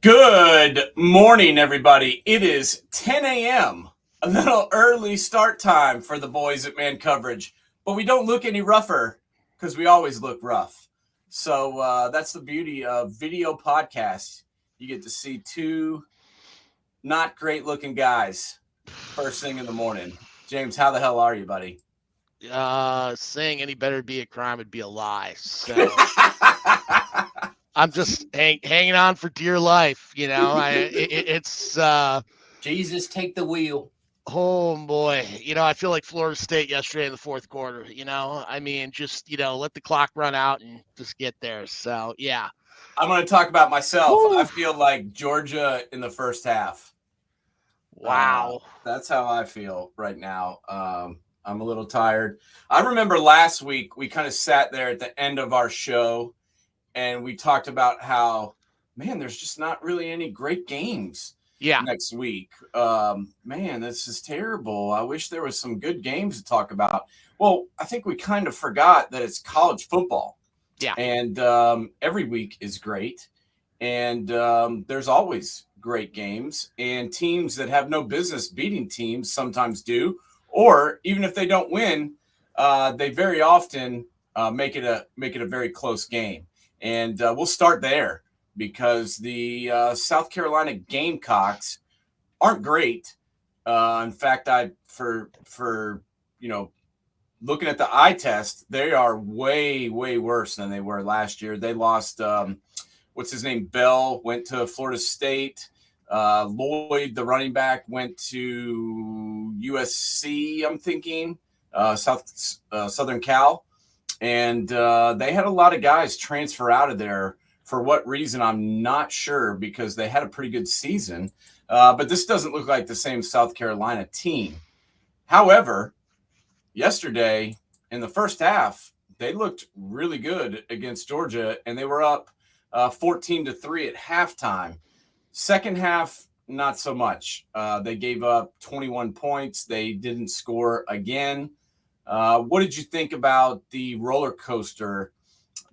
Good morning, everybody. It is 10 a.m., a little early start time for the boys at Man Coverage, but we don't look any rougher because we always look rough. So that's the beauty of video podcasts. You get to see two not great looking guys first thing in the morning. James, how the hell are you, buddy? Saying any better would be a crime would be a lie. So I'm just hanging on for dear life. It's Jesus, take the wheel. oh boy. I feel like Florida State yesterday in the fourth quarter. Just let the clock run out and just get there. So yeah. I'm going to talk about myself. Woo. I feel like Georgia in the first half. Wow. That's how I feel right now. I'm a little tired. I remember last week we kind of sat there at the end of our show and we talked about how, man, there's just not really any great games next week. Man, this is terrible. I wish there was some good games to talk about. Well, I think we kind of forgot that it's college football. Yeah. And every week is great. And there's always great games. And teams that have no business beating teams sometimes do. Or even if they don't win, they very often make it a very close game. And we'll start there because the South Carolina Gamecocks aren't great. In fact, looking at the eye test, they are way, way worse than they were last year. They lost, what's his name? Bell went to Florida State. Lloyd, the running back, went to USC, I'm thinking, Southern Cal. And they had a lot of guys transfer out of there. For what reason, I'm not sure, because they had a pretty good season. But this doesn't look like the same South Carolina team. However, yesterday in the first half, they looked really good against Georgia, and they were up 14-3 at halftime. Second half, not so much. They gave up 21 points. They didn't score again. What did you think about the roller coaster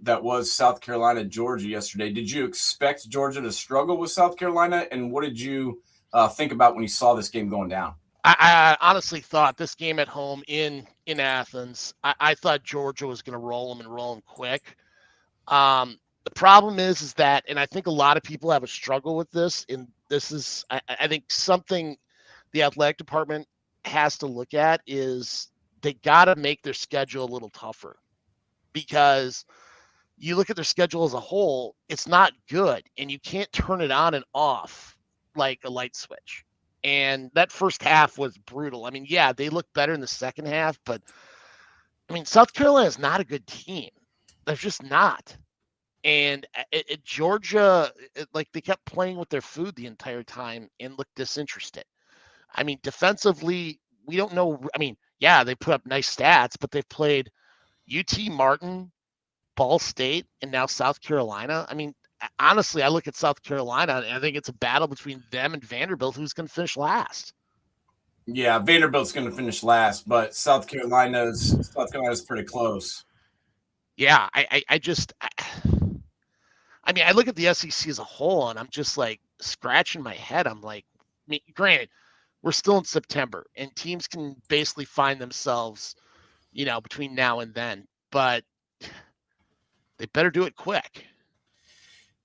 that was South Carolina, Georgia yesterday? Did you expect Georgia to struggle with South Carolina? And what did you think about when you saw this game going down? I honestly thought this game at home in Athens, I thought Georgia was going to roll them quick. The problem is that, and I think a lot of people have a struggle with this, and this is, I think, something the athletic department has to look at is they got to make their schedule a little tougher, because you look at their schedule as a whole, it's not good, and you can't turn it on and off like a light switch. And that first half was brutal. I mean, yeah, they look better in the second half, but I mean, South Carolina is not a good team. They're just not. And Georgia, like, they kept playing with their food the entire time and looked disinterested. I mean, defensively, we don't know. I mean, yeah, they put up nice stats, but they've played UT Martin, Ball State, and now South Carolina. I mean, honestly, I look at South Carolina, and I think it's a battle between them and Vanderbilt, who's going to finish last. Yeah, Vanderbilt's going to finish last, but South Carolina's pretty close. Yeah, I mean, I look at the SEC as a whole, and I'm just like scratching my head. I'm like, I mean, granted, we're still in September, and teams can basically find themselves, between now and then, but they better do it quick.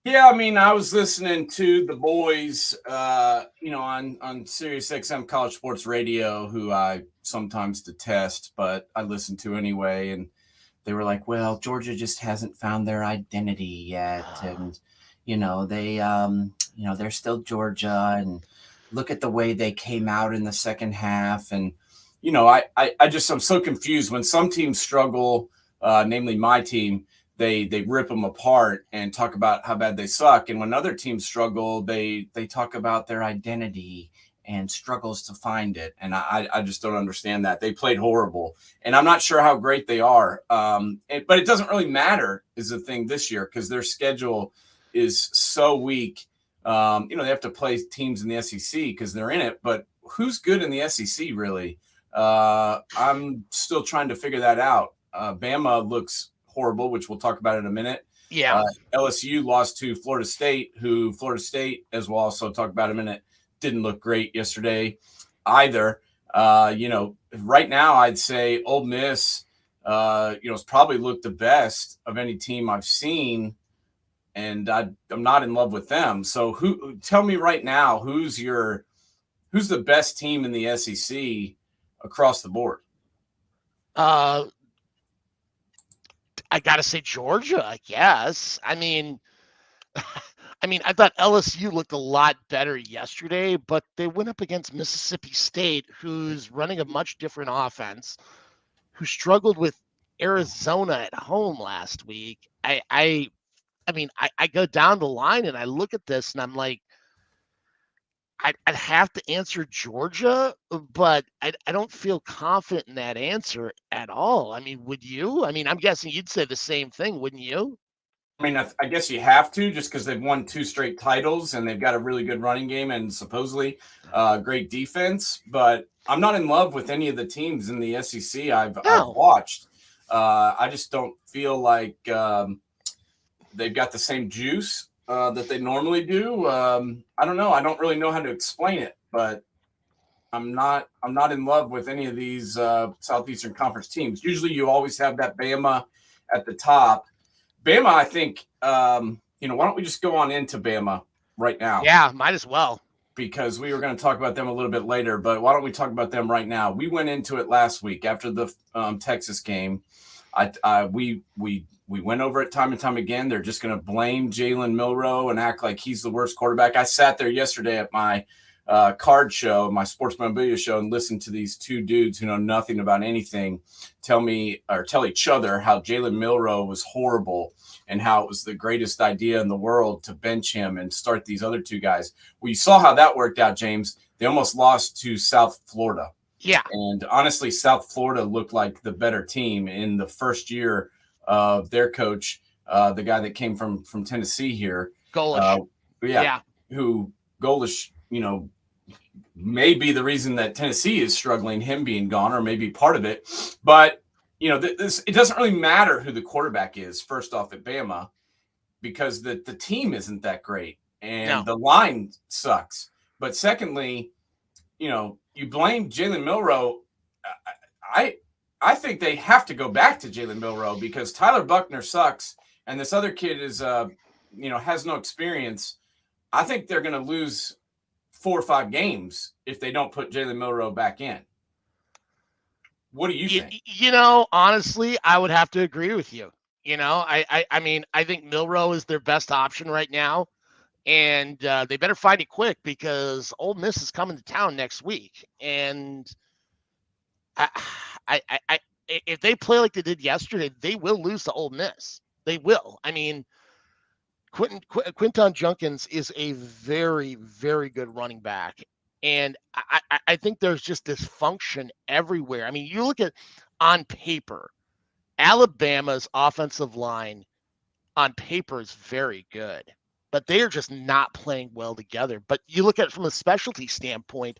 Yeah, I mean, I was listening to the boys, on Sirius XM College Sports Radio, who I sometimes detest, but I listen to anyway, and they were like, well, Georgia just hasn't found their identity yet. And, they're still Georgia, and look at the way they came out in the second half. And, I'm so confused when some teams struggle, namely my team, they rip them apart and talk about how bad they suck. And when other teams struggle, they talk about their identity and struggles to find it. And I just don't understand that. They played horrible, and I'm not sure how great they are. But it doesn't really matter is the thing this year, because their schedule is so weak. They have to play teams in the SEC because they're in it. But who's good in the SEC, really? I'm still trying to figure that out. Bama looks horrible, which we'll talk about in a minute. Yeah. LSU lost to Florida State, who Florida State, as we'll also talk about in a minute, didn't look great yesterday either. Right now I'd say Ole Miss, has probably looked the best of any team I've seen, and I'm not in love with them. So tell me right now, who's the best team in the SEC across the board? I gotta say Georgia, I guess. I mean, I thought LSU looked a lot better yesterday, but they went up against Mississippi State, who's running a much different offense, who struggled with Arizona at home last week. I go down the line and I look at this and I'm like, I'd have to answer Georgia, but I don't feel confident in that answer at all. I mean, would you? I mean, I'm guessing you'd say the same thing, wouldn't you? I mean, I guess you have to, just because they've won 2 straight titles and they've got a really good running game and supposedly great defense. But I'm not in love with any of the teams in the SEC I've watched. I just don't feel like they've got the same juice that they normally do. I don't know. I don't really know how to explain it, but I'm not in love with any of these Southeastern Conference teams. Usually, you always have that Bama at the top. Bama, I think, why don't we just go on into Bama right now? Yeah, might as well. Because we were going to talk about them a little bit later, but why don't we talk about them right now? We went into it last week after the Texas game. We went over it time and time again. They're just going to blame Jalen Milroe and act like he's the worst quarterback. I sat there yesterday at my card show, my sports memorabilia show, and listened to these two dudes who know nothing about anything tell each other how Jalen Milroe was horrible and how it was the greatest idea in the world to bench him and start these other two guys. Well, you saw how that worked out, James. They almost lost to South Florida. Yeah. And honestly, South Florida looked like the better team in the first year of their coach, the guy that came from Tennessee here. Golish. Who Golish, may be the reason that Tennessee is struggling, him being gone, or maybe part of it. But, it doesn't really matter who the quarterback is, first off, at Bama, because the team isn't that great and the line sucks. But secondly, you blame Jalen Milroe. I think they have to go back to Jalen Milroe because Tyler Buckner sucks and this other kid is, has no experience. I think they're going to lose 4 or 5 games if they don't put Jalen Milroe back in. What do you think? Honestly, I would have to agree with you. I think Milroe is their best option right now, and they better find it quick because Ole Miss is coming to town next week, and if they play like they did yesterday, they will lose to Ole Miss. They will. I mean, Quinton Junkins is a very, very good running back. And I think there's just dysfunction everywhere. I mean, you look at on paper, Alabama's offensive line on paper is very good, but they are just not playing well together. But you look at it from a specialty standpoint,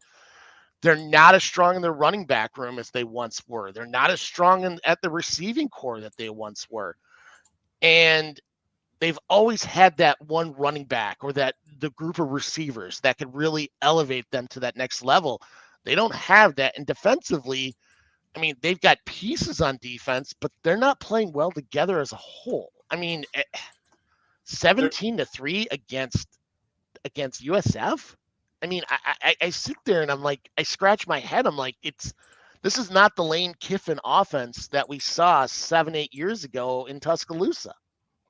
they're not as strong in their running back room as they once were. They're not as strong at the receiving core that they once were. And they've always had that one running back or the group of receivers that could really elevate them to that next level. They don't have that. And defensively, I mean, they've got pieces on defense, but they're not playing well together as a whole. I mean, 17-3 against USF. I mean, I sit there and I'm like, I scratch my head. I'm like, this is not the Lane Kiffin offense that we saw 7-8 years ago in Tuscaloosa.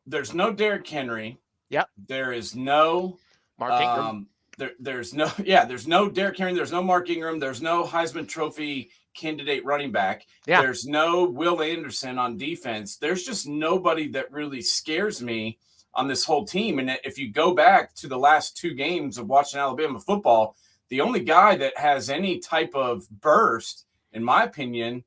There's no Derrick Henry. Yep. There is no Mark Ingram. There's no Derrick Henry. There's no Mark Ingram. There's no Heisman Trophy candidate running back. Yeah. There's no Will Anderson on defense. There's just nobody that really scares me on this whole team. And if you go back to the last 2 games of watching Alabama football, the only guy that has any type of burst, in my opinion,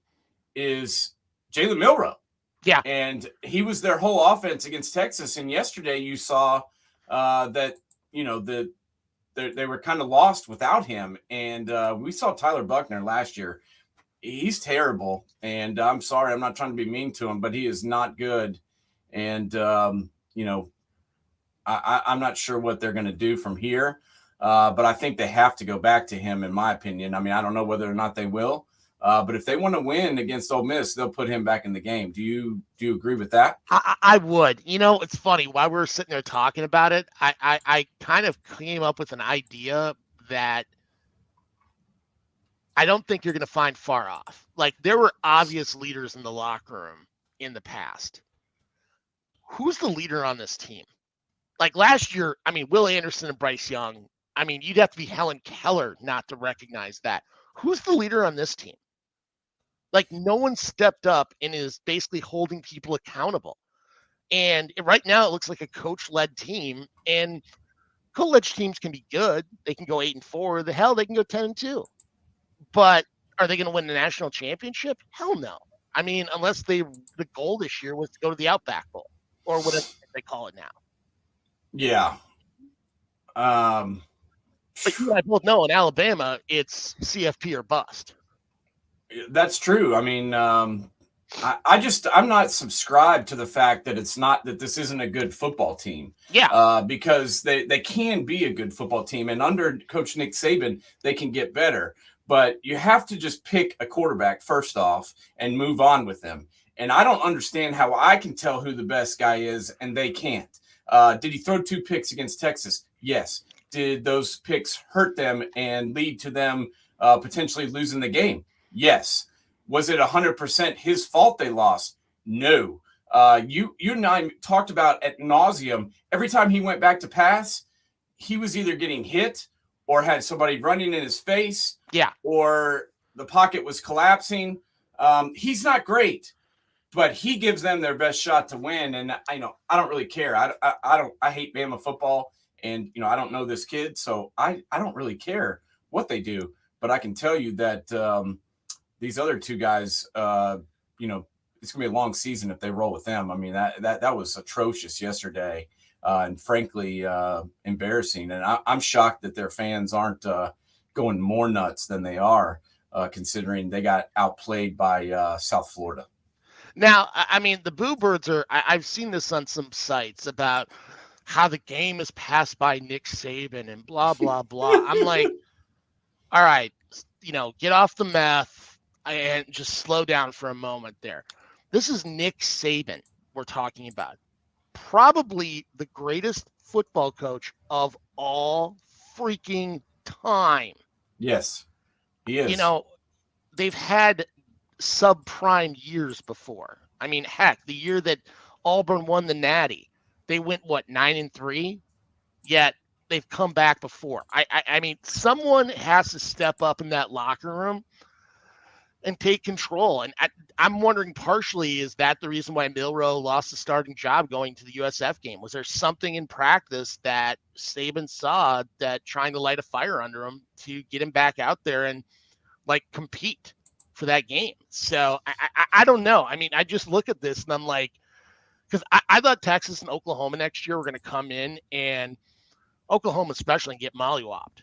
is Jalen Milroe. Yeah. And he was their whole offense against Texas. And yesterday you saw that, they were kind of lost without him. And we saw Tyler Buckner last year. He's terrible. And I'm sorry, I'm not trying to be mean to him, but he is not good. And you know, I'm not sure what they're going to do from here, but I think they have to go back to him, in my opinion. I mean, I don't know whether or not they will, but if they want to win against Ole Miss, they'll put him back in the game. Do you agree with that? I would. You know, it's funny. While we were sitting there talking about it, I kind of came up with an idea that I don't think you're going to find far off. Like, there were obvious leaders in the locker room in the past. Who's the leader on this team? Like last year, I mean, Will Anderson and Bryce Young. I mean, you'd have to be Helen Keller not to recognize that. Who's the leader on this team? Like, no one stepped up and is basically holding people accountable. And right now, it looks like a coach-led team. And coach-led teams can be good. They can go 8-4. The hell, they can go 10-2. But are they going to win the national championship? Hell no. I mean, unless the goal this year was to go to the Outback Bowl or whatever they call it now. Yeah. But you and I both know in Alabama, it's CFP or bust. That's true. I mean, I'm not subscribed to the fact that this isn't a good football team. Yeah. Because they can be a good football team, and under Coach Nick Saban, they can get better. But you have to just pick a quarterback first off and move on with them. And I don't understand how I can tell who the best guy is and they can't. Did he throw 2 picks against Texas? Yes. Did those picks hurt them and lead to them potentially losing the game? Yes. Was it 100% his fault they lost? No. You and I talked about ad nauseum. Every time he went back to pass, he was either getting hit or had somebody running in his face. Yeah. Or the pocket was collapsing. He's not great, but he gives them their best shot to win. And I don't really care. I hate Bama football, and I don't know this kid, so I don't really care what they do. But I can tell you that these other 2 guys, it's gonna be a long season if they roll with them. I mean, that was atrocious yesterday, and frankly embarrassing. And I'm shocked that their fans aren't going more nuts than they are, considering they got outplayed by South Florida. Now, I mean, the Boo Birds I've seen this on some sites about how the game is passed by Nick Saban and blah, blah, blah. I'm like, all right, get off the meth and just slow down for a moment there. This is Nick Saban we're talking about. Probably the greatest football coach of all freaking time. Yes, he is. They've had subprime years before. I mean, heck, the year that Auburn won the Natty, they went 9-3, yet they've come back before. I mean, someone has to step up in that locker room and take control. And I'm wondering, partially, is that the reason why Milroe lost the starting job going to the USF game? Was there something in practice that Saban saw that trying to light a fire under him to get him back out there and compete for that game? So I don't know. I mean, I just look at this and I'm like, because I thought Texas and Oklahoma next year were going to come in, and Oklahoma especially, and get mollywopped.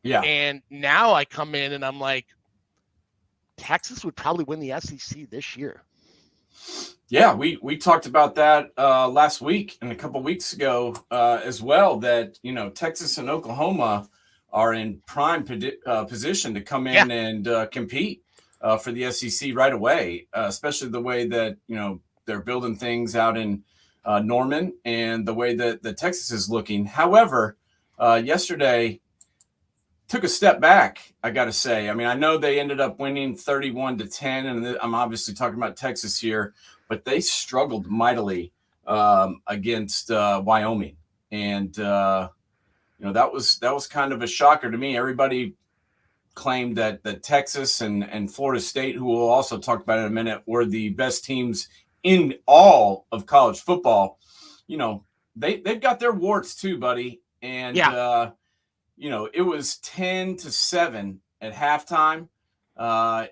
Yeah. And now I come in and I'm like, Texas would probably win the SEC this year. Yeah, we talked about that last week and a couple weeks ago as well, that Texas and Oklahoma are in prime position to come in and compete for the SEC right away, especially the way that they're building things out in Norman and the way that the Texas is looking. However, yesterday took a step back, I got to say. I mean, I know they ended up winning 31-10, and I'm obviously talking about Texas here, but they struggled mightily against Wyoming. And, that was kind of a shocker to me. Everybody claimed that Texas and Florida State, who we'll also talk about in a minute, were the best teams in all of college football. They've got their warts too, buddy. And, it was 10-7 at halftime.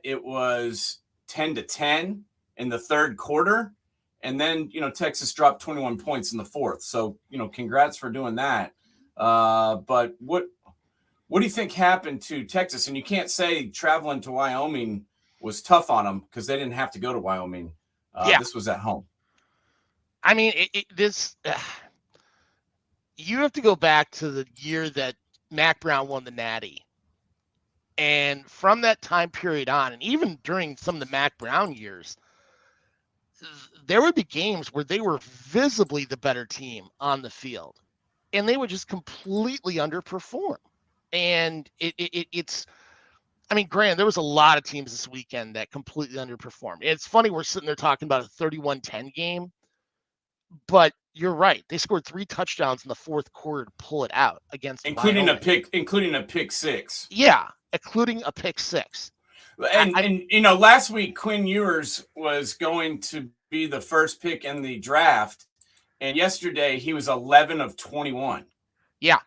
It was 10-10 in the third quarter. And then, Texas dropped 21 points in the fourth. So, congrats for doing that. But what do you think happened to Texas? And you can't say traveling to Wyoming was tough on them because they didn't have to go to Wyoming. This was at home. I mean, this you have to go back to the year that Mac Brown won the Natty. And from that time period on, and even during some of the Mac Brown years, there would be games where they were visibly the better team on the field, and they would just completely underperform. And it's, I mean, granted, there was a lot of teams this weekend that completely underperformed. It's funny we're sitting there talking about a 31-10 game, but you're right. They scored 3 touchdowns in the fourth quarter to pull it out against including Wyoming. including a pick six. Yeah, including a pick six. And you know, last week Quinn Ewers was going to be the first pick in the draft, and yesterday he was 11 of 21. Yeah.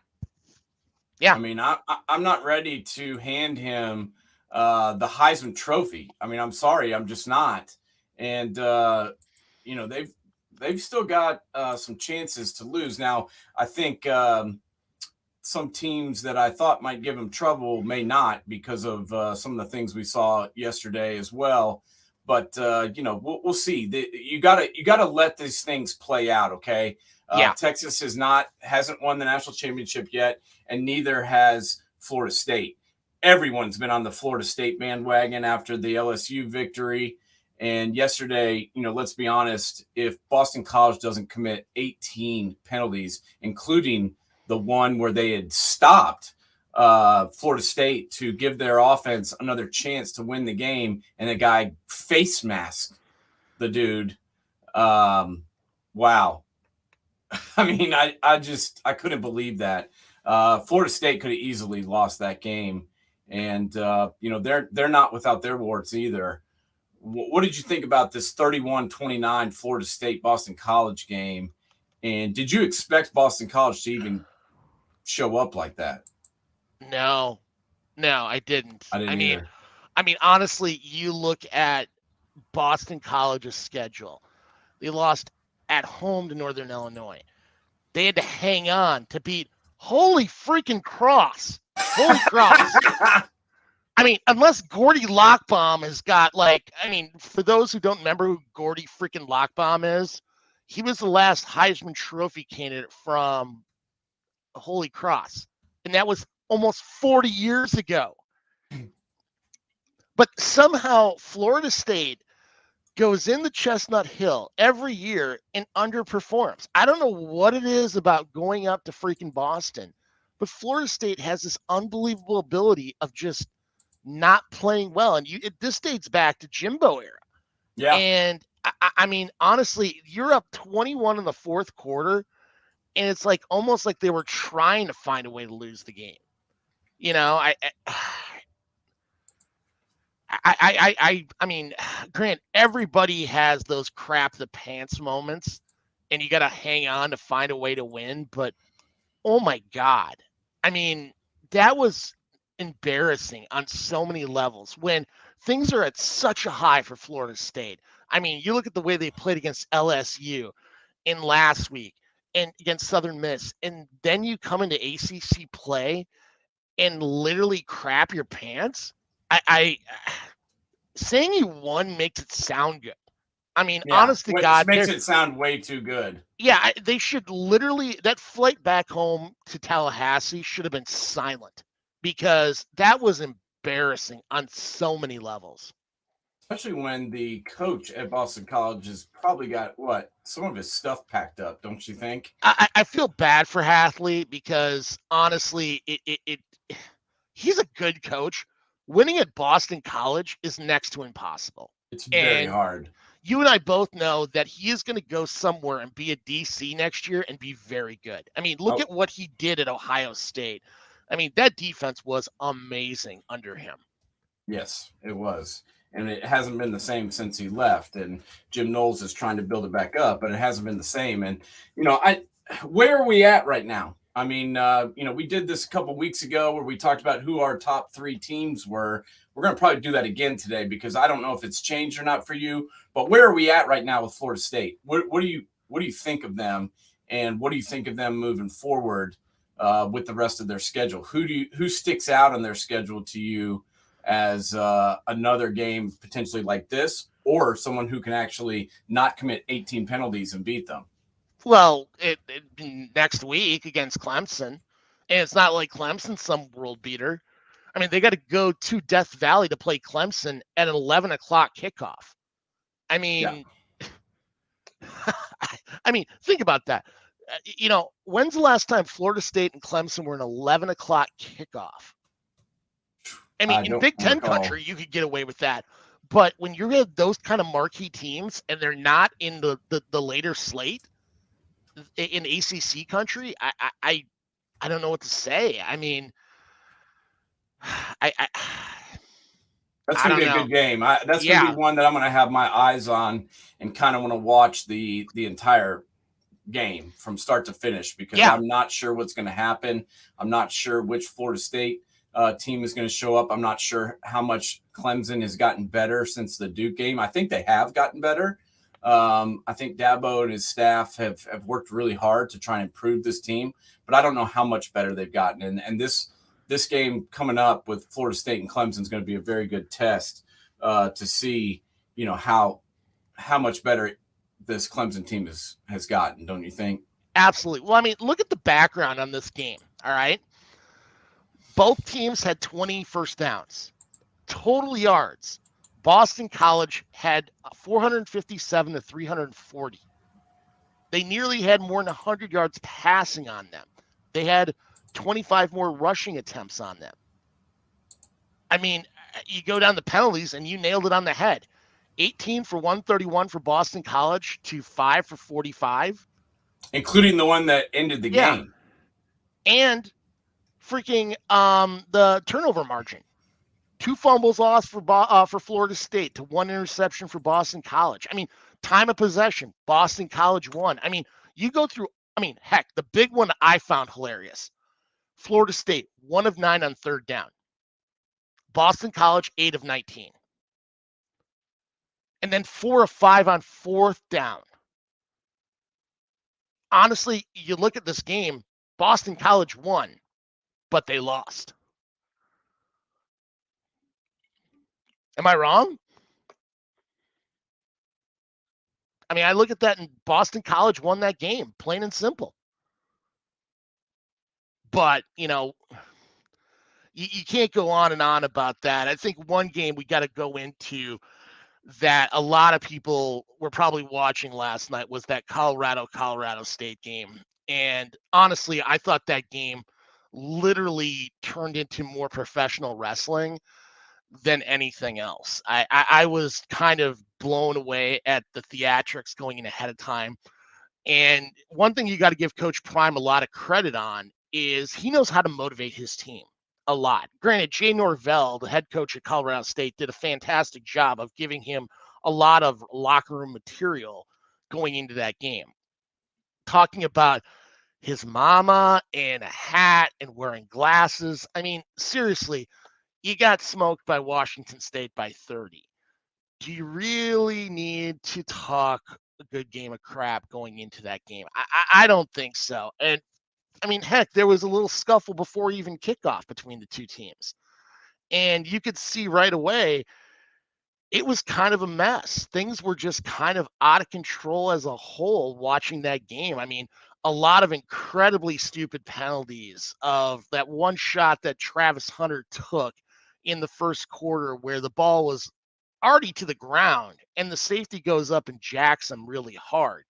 Yeah. I mean, I'm not ready to hand him the Heisman Trophy. I mean, I'm sorry, I'm just not. And you know, they've still got some chances to lose. Now, I think some teams that I thought might give them trouble may not because of some of the things we saw yesterday as well. But you know, we'll see. You gotta let these things play out, okay? Yeah. Texas hasn't won the national championship yet, and neither has Florida State. Everyone's been on the Florida State bandwagon after the LSU victory. And yesterday, you know, let's be honest, if Boston College doesn't commit 18 penalties, including the one where they had stopped Florida State to give their offense another chance to win the game, and the guy face masked the dude. Wow. I mean, I couldn't believe that. Florida State could have easily lost that game, and you know, they're not without their warts either. What did you think about this 31-29 Florida State Boston College game? And did you expect Boston College to even show up like that? No, I didn't. I didn't either. I mean, honestly, you look at Boston College's schedule. They lost at home to Northern Illinois. They had to hang on to beat Holy freaking Cross. Holy Cross. I mean, unless Gordy Lockbaum has got, like, I mean, for those who don't remember who Gordy freaking Lockbaum is, he was the last Heisman Trophy candidate from Holy Cross. And that was almost 40 years ago. But somehow Florida State goes in the Chestnut Hill every year and underperforms. I don't know what it is about going up to freaking Boston, but Florida State has this unbelievable ability of just not playing well. And this dates back to Jimbo era. Yeah. And I mean, honestly, you're up 21 in the fourth quarter, and it's like almost like they were trying to find a way to lose the game. You know, I mean, Grant, everybody has those crap the pants moments, and you got to hang on to find a way to win. But oh my God, I mean, that was embarrassing on so many levels when things are at such a high for Florida State. I mean, you look at the way they played against LSU in last week and against Southern Miss, and then you come into ACC play and literally crap your pants. I saying you won makes it sound good. I mean, honest to God, makes it sound way too good. Yeah, they should literally, that flight back home to Tallahassee should have been silent because that was embarrassing on so many levels. Especially when the coach at Boston College has probably got some of his stuff packed up, don't you think? I feel bad for Hathley because honestly, he's a good coach. Winning at Boston College is next to impossible. It's very hard. You and I both know that he is going to go somewhere and be a DC next year and be very good. I mean, look at what he did at Ohio State. I mean, that defense was amazing under him. Yes, it was. And it hasn't been the same since he left. And Jim Knowles is trying to build it back up, but it hasn't been the same. And, you know, where are we at right now? I mean, you know, we did this a couple of weeks ago where we talked about who our top 3 teams were. We're going to probably do that again today because I don't know if it's changed or not for you. But where are we at right now with Florida State? What do you think of them, and what do you think of them moving forward with the rest of their schedule? Who sticks out on their schedule to you as another game potentially like this, or someone who can actually not commit 18 penalties and beat them? Well, next week against Clemson, and it's not like Clemson's some world beater. I mean, they got to go to Death Valley to play Clemson at an 11 o'clock kickoff. I Yeah, mean, I mean, think about that. When's the last time Florida State and Clemson were an 11 o'clock kickoff? I mean, I in don't Big Ten recall. country, you could get away with that. But when you're at those kind of marquee teams and they're not in the later slate in ACC country, I don't know what to say. I mean, I That's I going to don't be a know. good game. That's going to be Yeah, one that I'm going to have my eyes on and kind of want to watch the entire game from start to finish because yeah, I'm not sure what's going to happen. I'm not sure which Florida State team is going to show up. I'm not sure how much Clemson has gotten better since the Duke game. I think they have gotten better. I think Dabo and his staff have worked really hard to try and improve this team, but I don't know how much better they've gotten. And this game coming up with Florida State and Clemson is going to be a very good test to see, how much better this Clemson team has gotten, don't you think? absolutely. Well, I mean, look at the background on this game. All right, both teams had 20 first downs, total yards. Boston College had 457 to 340. They nearly had more than 100 yards passing on them. They had 25 more rushing attempts on them. I mean, you go down the penalties and you nailed it on the head. 18 for 131 for Boston College to 5 for 45. Including the one that ended the Yeah. game. And freaking the turnover margin. 2 fumbles lost for Florida State to 1 interception for Boston College. I mean, time of possession, Boston College won. I mean, you go through, heck, the big one I found hilarious. Florida State, 1 of 9 on third down. Boston College, 8 of 19. And then 4 of 5 on fourth down. Honestly, you look at this game, Boston College won, but they lost. Am I wrong? I mean, I look at that and Boston College won that game, plain and simple. But, you can't go on and on about that. I think one game we got to go into that a lot of people were probably watching last night was that Colorado State game. And honestly, I thought that game literally turned into more professional wrestling than anything else. I was kind of blown away at the theatrics going in ahead of time. And one thing you got to give Coach Prime a lot of credit on is he knows how to motivate his team a lot. Granted, Jay Norvell, the head coach at Colorado State, did a fantastic job of giving him a lot of locker room material going into that game. Talking about his mama and a hat and wearing glasses. I mean, seriously, you got smoked by Washington State by 30. Do you really need to talk a good game of crap going into that game? I don't think so. And I mean, heck, there was a little scuffle before even kickoff between the two teams. And you could see right away it was kind of a mess. Things were just kind of out of control as a whole watching that game. I mean, a lot of incredibly stupid penalties of that one shot that Travis Hunter took in the first quarter where the ball was already to the ground and the safety goes up and jacks him really hard.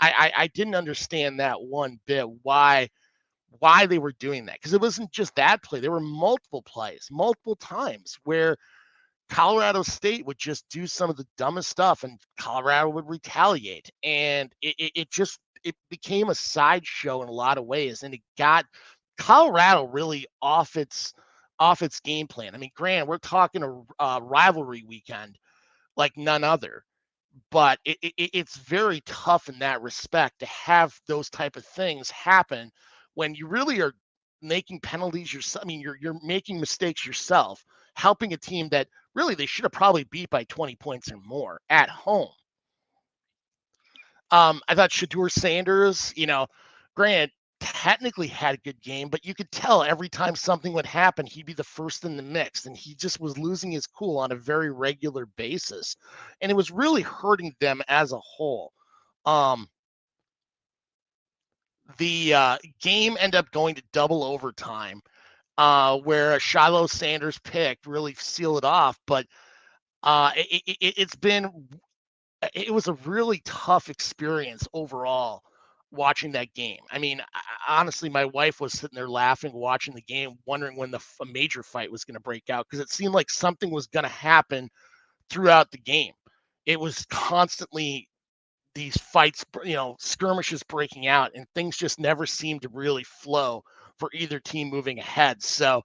I didn't understand that one bit why they were doing that because it wasn't just that play. There were multiple plays, multiple times where Colorado State would just do some of the dumbest stuff and Colorado would retaliate. And it became a sideshow in a lot of ways. And it got Colorado really off its game plan. I mean, Grant, we're talking a rivalry weekend like none other. But it's very tough in that respect to have those type of things happen when you really are making penalties yourself. I mean, you're making mistakes yourself, helping a team that really they should have probably beat by 20 points or more at home. I thought Shadur Sanders, Grant technically had a good game, but you could tell every time something would happen, he'd be the first in the mix, and he just was losing his cool on a very regular basis, and it was really hurting them as a whole. Um, the game ended up going to double overtime, where a Shiloh Sanders pick really sealed it off. But it was a really tough experience overall watching that game. I mean, honestly, my wife was sitting there laughing, watching the game, wondering when a major fight was going to break out, because it seemed like something was going to happen throughout the game. It was constantly these fights, skirmishes breaking out, and things just never seemed to really flow for either team moving ahead. So,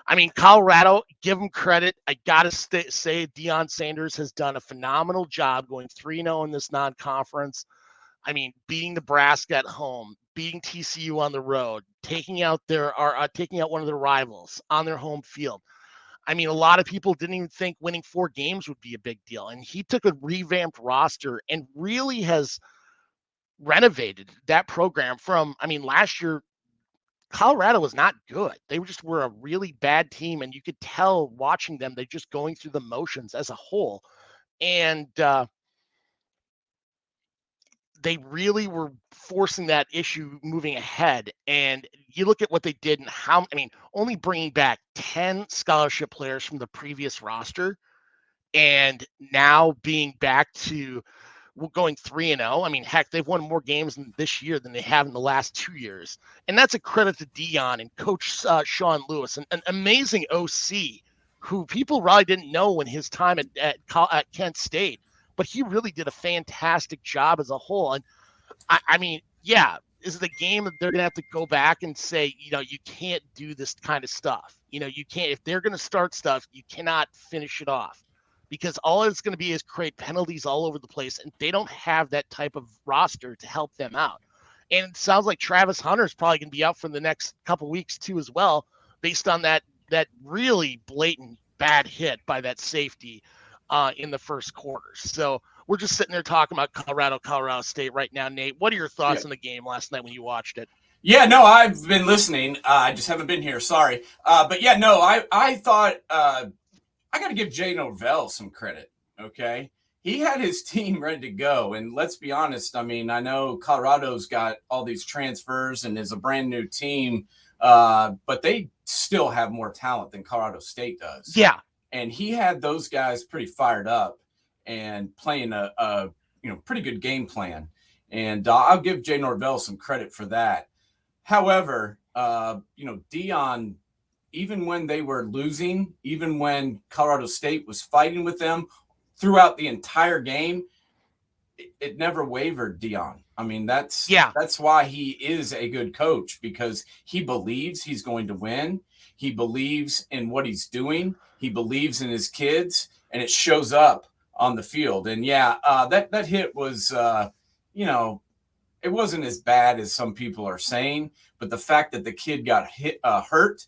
I mean, Colorado, give them credit. I got to say Deion Sanders has done a phenomenal job going 3-0 in this non-conference. I mean, beating Nebraska at home, beating TCU on the road, taking out one of their rivals on their home field. I mean, a lot of people didn't even think winning 4 games would be a big deal. And he took a revamped roster and really has renovated that program from, I mean, last year, Colorado was not good. They were a really bad team. And you could tell watching them, they're just going through the motions as a whole. And they really were forcing that issue moving ahead. And you look at what they did and only bringing back 10 scholarship players from the previous roster, and now being back to going 3-0. I mean, heck, they've won more games this year than they have in the last 2 years. And that's a credit to Deion and Coach Sean Lewis, an amazing OC who people really didn't know in his time at Kent State. But he really did a fantastic job as a whole. And I mean, yeah, is it a game that they're going to have to go back and say, you can't do this kind of stuff. You can't, if they're going to start stuff, you cannot finish it off, because all it's going to be is create penalties all over the place. And they don't have that type of roster to help them out. And it sounds like Travis Hunter is probably going to be out for the next couple weeks too, as well, based on that really blatant bad hit by that safety in the first quarter. So we're just sitting there talking about Colorado State right now. Nate, what are your thoughts on the game last night when you watched it? Yeah, no, I've been listening. I just haven't been here. Sorry. But yeah, no, I thought I got to give Jay Norvell some credit. Okay. He had his team ready to go. And let's be honest. I mean, I know Colorado's got all these transfers and is a brand new team, but they still have more talent than Colorado State does. Yeah. And he had those guys pretty fired up and playing a pretty good game plan. And I'll give Jay Norvell some credit for that. However, Deion, even when they were losing, even when Colorado State was fighting with them throughout the entire game, it never wavered, Deion. I mean, that's why he is a good coach, because he believes he's going to win. He believes in what he's doing. He believes in his kids, and it shows up on the field. And that hit was, it wasn't as bad as some people are saying, but the fact that the kid got hurt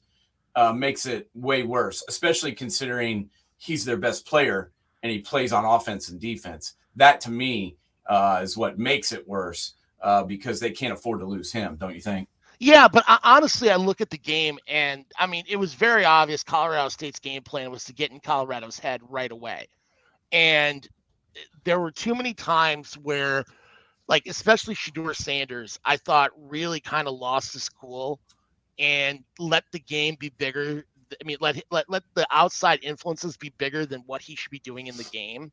makes it way worse, especially considering he's their best player and he plays on offense and defense. That to me is what makes it worse, because they can't afford to lose him. Don't you think? Yeah, but honestly, I look at the game, and I mean, it was very obvious Colorado State's game plan was to get in Colorado's head right away. And there were too many times where, like, especially Shedeur Sanders, I thought really kind of lost his cool and let the game be bigger. I mean, let the outside influences be bigger than what he should be doing in the game.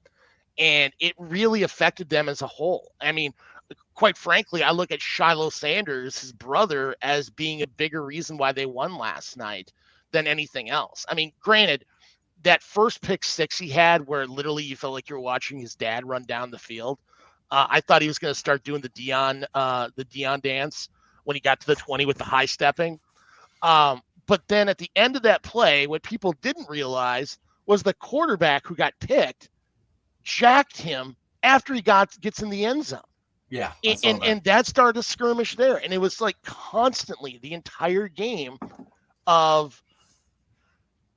And it really affected them as a whole. I mean, quite frankly, I look at Shiloh Sanders, his brother, as being a bigger reason why they won last night than anything else. I mean, granted, that first pick six he had, where literally you felt like you were watching his dad run down the field. I thought he was going to start doing the Deion dance when he got to the 20 with the high stepping. But then at the end of that play, what people didn't realize was the quarterback who got picked jacked him after he gets in the end zone. Yeah. And that started a skirmish there. And it was like constantly the entire game of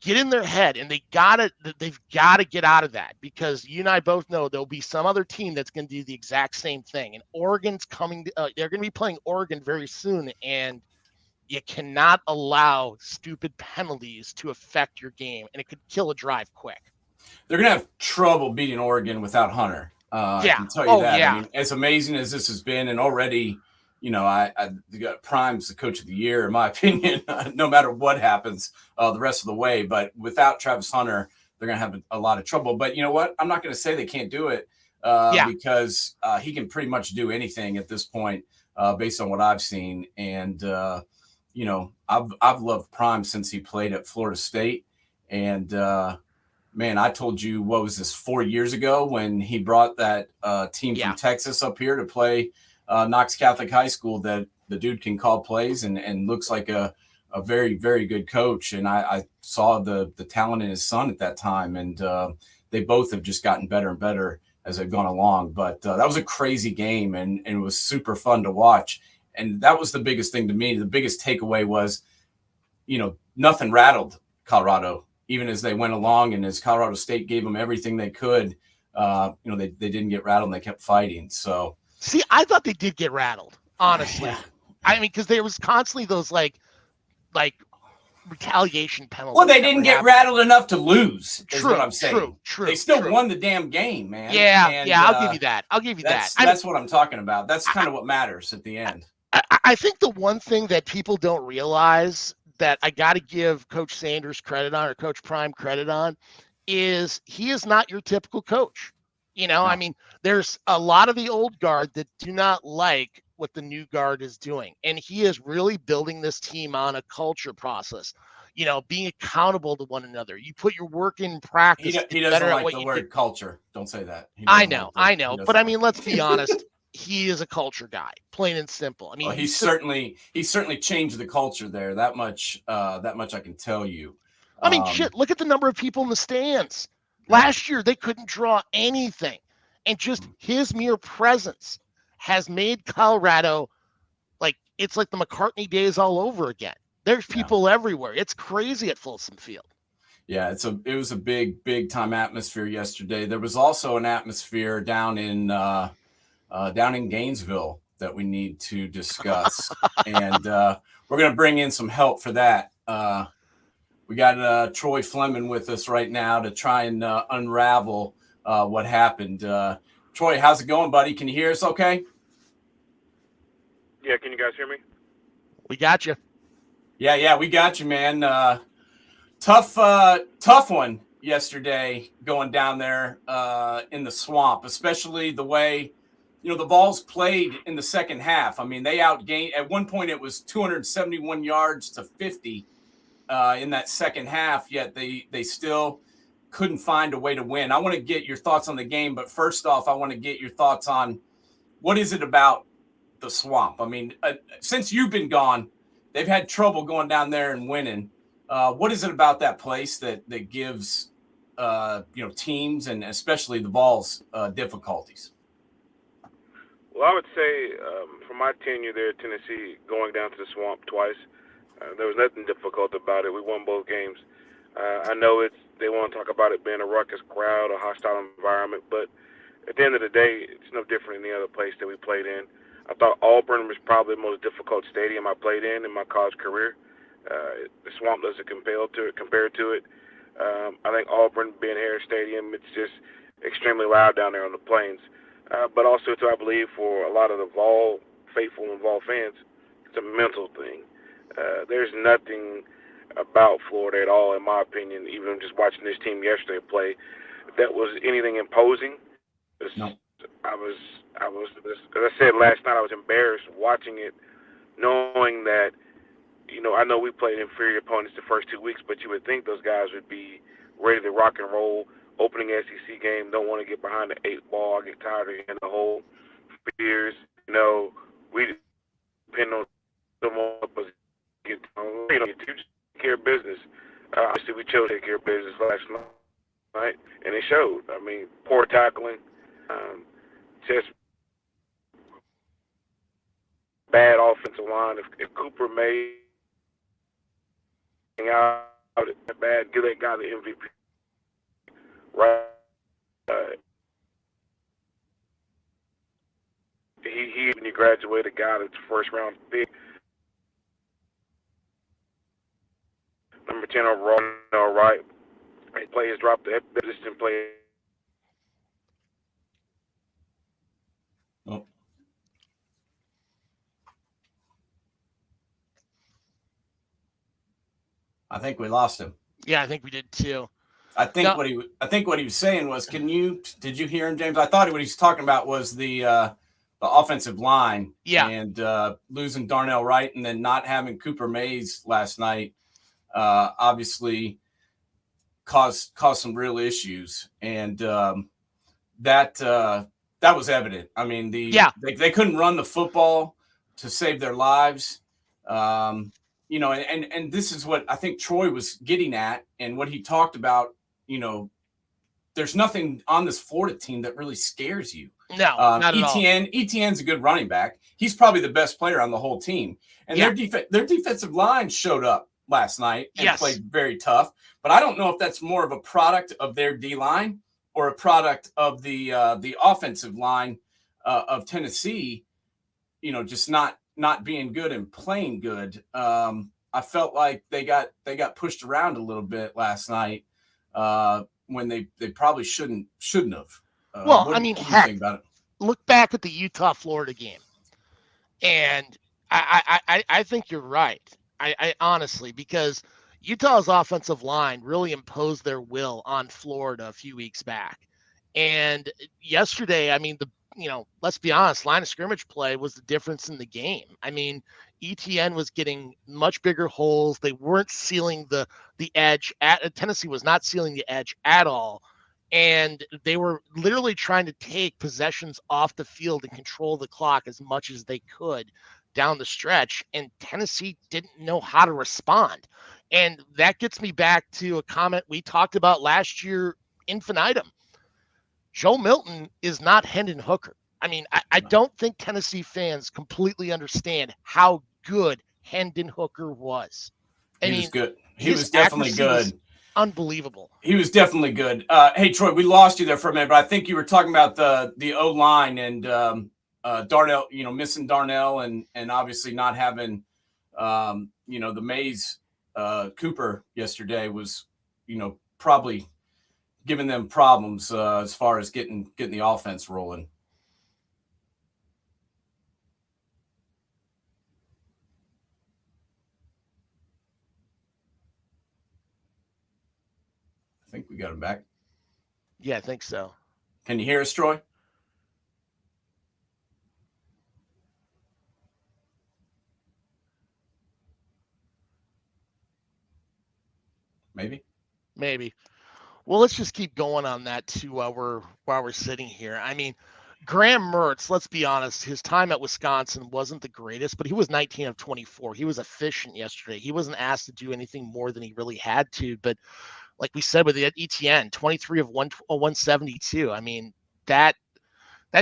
get in their head, and they've got to get out of that, because you and I both know there'll be some other team that's going to do the exact same thing. And Oregon's coming, they're going to be playing Oregon very soon. And you cannot allow stupid penalties to affect your game, and it could kill a drive quick. They're going to have trouble beating Oregon without Hunter. I can tell you that. Yeah. I mean, as amazing as this has been, and already I got Prime's the coach of the year, in my opinion, no matter what happens the rest of the way. But without Travis Hunter, they're going to have a lot of trouble. But you know what? I'm not going to say they can't do it because he can pretty much do anything at this point based on what I've seen. And, I've loved Prime since he played at Florida State. And, man, I told you, what was this, 4 years ago when he brought that team from Texas up here to play Knox Catholic High School, that the dude can call plays and looks like a very, very good coach. And I saw the talent in his son at that time. And they both have just gotten better and better as they've gone along. But that was a crazy game, and it was super fun to watch. And that was the biggest thing to me. The biggest takeaway was, nothing rattled Colorado, even as they went along, and as Colorado State gave them everything they could, they didn't get rattled and they kept fighting. So, see, I thought they did get rattled, honestly. Yeah. I mean, because there was constantly those like retaliation penalties. Well, they didn't get rattled enough to lose. Is what I'm saying. True. They still won the damn game, man. Yeah, I'll give you that. That's what I'm talking about. That's kind of what matters at the end. I think the one thing that people don't realize that I got to give Coach Sanders credit on, or Coach Prime credit on, is he is not your typical coach. No. I mean, there's a lot of the old guard that do not like what the new guard is doing. And he is really building this team on a culture process, being accountable to one another. You put your work in practice. He doesn't like the word culture. Don't say that. I know. But I mean, let's be honest. He is a culture guy, plain and simple. I mean, he's certainly changed the culture there. That much I can tell you. I mean, shit, look at the number of people in the stands. Last year, they couldn't draw anything. And just his mere presence has made Colorado it's like the McCartney days all over again. There's people everywhere. It's crazy at Folsom Field. Yeah, it was a big time atmosphere yesterday. There was also an atmosphere down in Gainesville that we need to discuss. And we're going to bring in some help for that. We got Troy Fleming with us right now to try and unravel what happened. Troy, how's it going, buddy? Can you hear us okay? Yeah, can you guys hear me? We got you. Yeah, we got you, man. Tough one yesterday going down there in the swamp, especially the way the Vols played in the second half. I mean, they outgained. At one point, it was 271 yards to 50 in that second half, yet they still couldn't find a way to win. I want to get your thoughts on the game, but first off, I want to get your thoughts on what is it about the swamp? I mean, since you've been gone, they've had trouble going down there and winning. What is it about that place that gives teams and especially the Vols difficulties? Well, I would say from my tenure there at Tennessee, going down to the swamp twice, there was nothing difficult about it. We won both games. I know they want to talk about it being a ruckus crowd, a hostile environment, but at the end of the day, it's no different than any other place that we played in. I thought Auburn was probably the most difficult stadium I played in my college career. The swamp doesn't compare to it. I think Auburn being Harris Stadium, it's just extremely loud down there on the plains. But also, too, I believe for a lot of the Vol faithful and Vol fans, it's a mental thing. There's nothing about Florida at all, in my opinion, even just watching this team yesterday play, that was anything imposing. No. I was, as I said last night, I was embarrassed watching it, knowing that, I know we played inferior opponents the first 2 weeks, but you would think those guys would be ready to rock and roll. Opening SEC game, don't want to get behind the 8-ball. I get tired of getting the whole fears. We depend on someone to get to take care of business. Obviously, we chose to take care of business last night, and it showed. I mean, poor tackling, just bad offensive line. If Cooper made out bad, give that guy the MVP. Right. He when you graduate, a guy that's first round pick, number 10 overall. All right. Players dropped the position play. Oh. I think we lost him. Yeah, I think we did too. I think what he was saying was, did you hear him, James? I thought what he was talking about was the offensive line, and losing Darnell Wright and then not having Cooper Mays last night, obviously caused some real issues, and that was evident. I mean, they couldn't run the football to save their lives. You know, and this is what I think Troy was getting at, and what he talked about. You know, there's nothing on this Florida team that really scares you. No, not at all. Etienne's a good running back. He's probably the best player on the whole team. And their defensive line showed up last night and played very tough. But I don't know if that's more of a product of their D-line or a product of the offensive line of Tennessee, you know, just not being good and playing good. I felt like they got pushed around a little bit last night. When they probably shouldn't have. Well, I mean, heck, look back at the Utah-Florida game, and I think you're right. I honestly, because Utah's offensive line really imposed their will on Florida a few weeks back, and yesterday, I mean, let's be honest, line of scrimmage play was the difference in the game. I mean, ETN was getting much bigger holes. They weren't sealing the edge. Tennessee was not sealing the edge at all. And they were literally trying to take possessions off the field and control the clock as much as they could down the stretch. And Tennessee didn't know how to respond. And that gets me back to a comment we talked about last year, infinitum. Joe Milton is not Hendon Hooker. I mean, I don't think Tennessee fans completely understand how good Hendon Hooker was. He was good. He was definitely good. Unbelievable. He was definitely good. Hey, Troy, we lost you there for a minute, but I think you were talking about the O-line and Darnell, you know, missing Darnell and obviously not having, you know, the Mays Cooper yesterday was, you know, probably giving them problems as far as getting the offense rolling. I think we got him back. Yeah, I think so. Can you hear us, Troy? Maybe. Well, let's just keep going on that too while we're sitting here. I mean, Graham Mertz, let's be honest, his time at Wisconsin wasn't the greatest, but he was 19 of 24. He was efficient yesterday. He wasn't asked to do anything more than he really had to, but like we said with the ETN, 23 of 172. I mean, that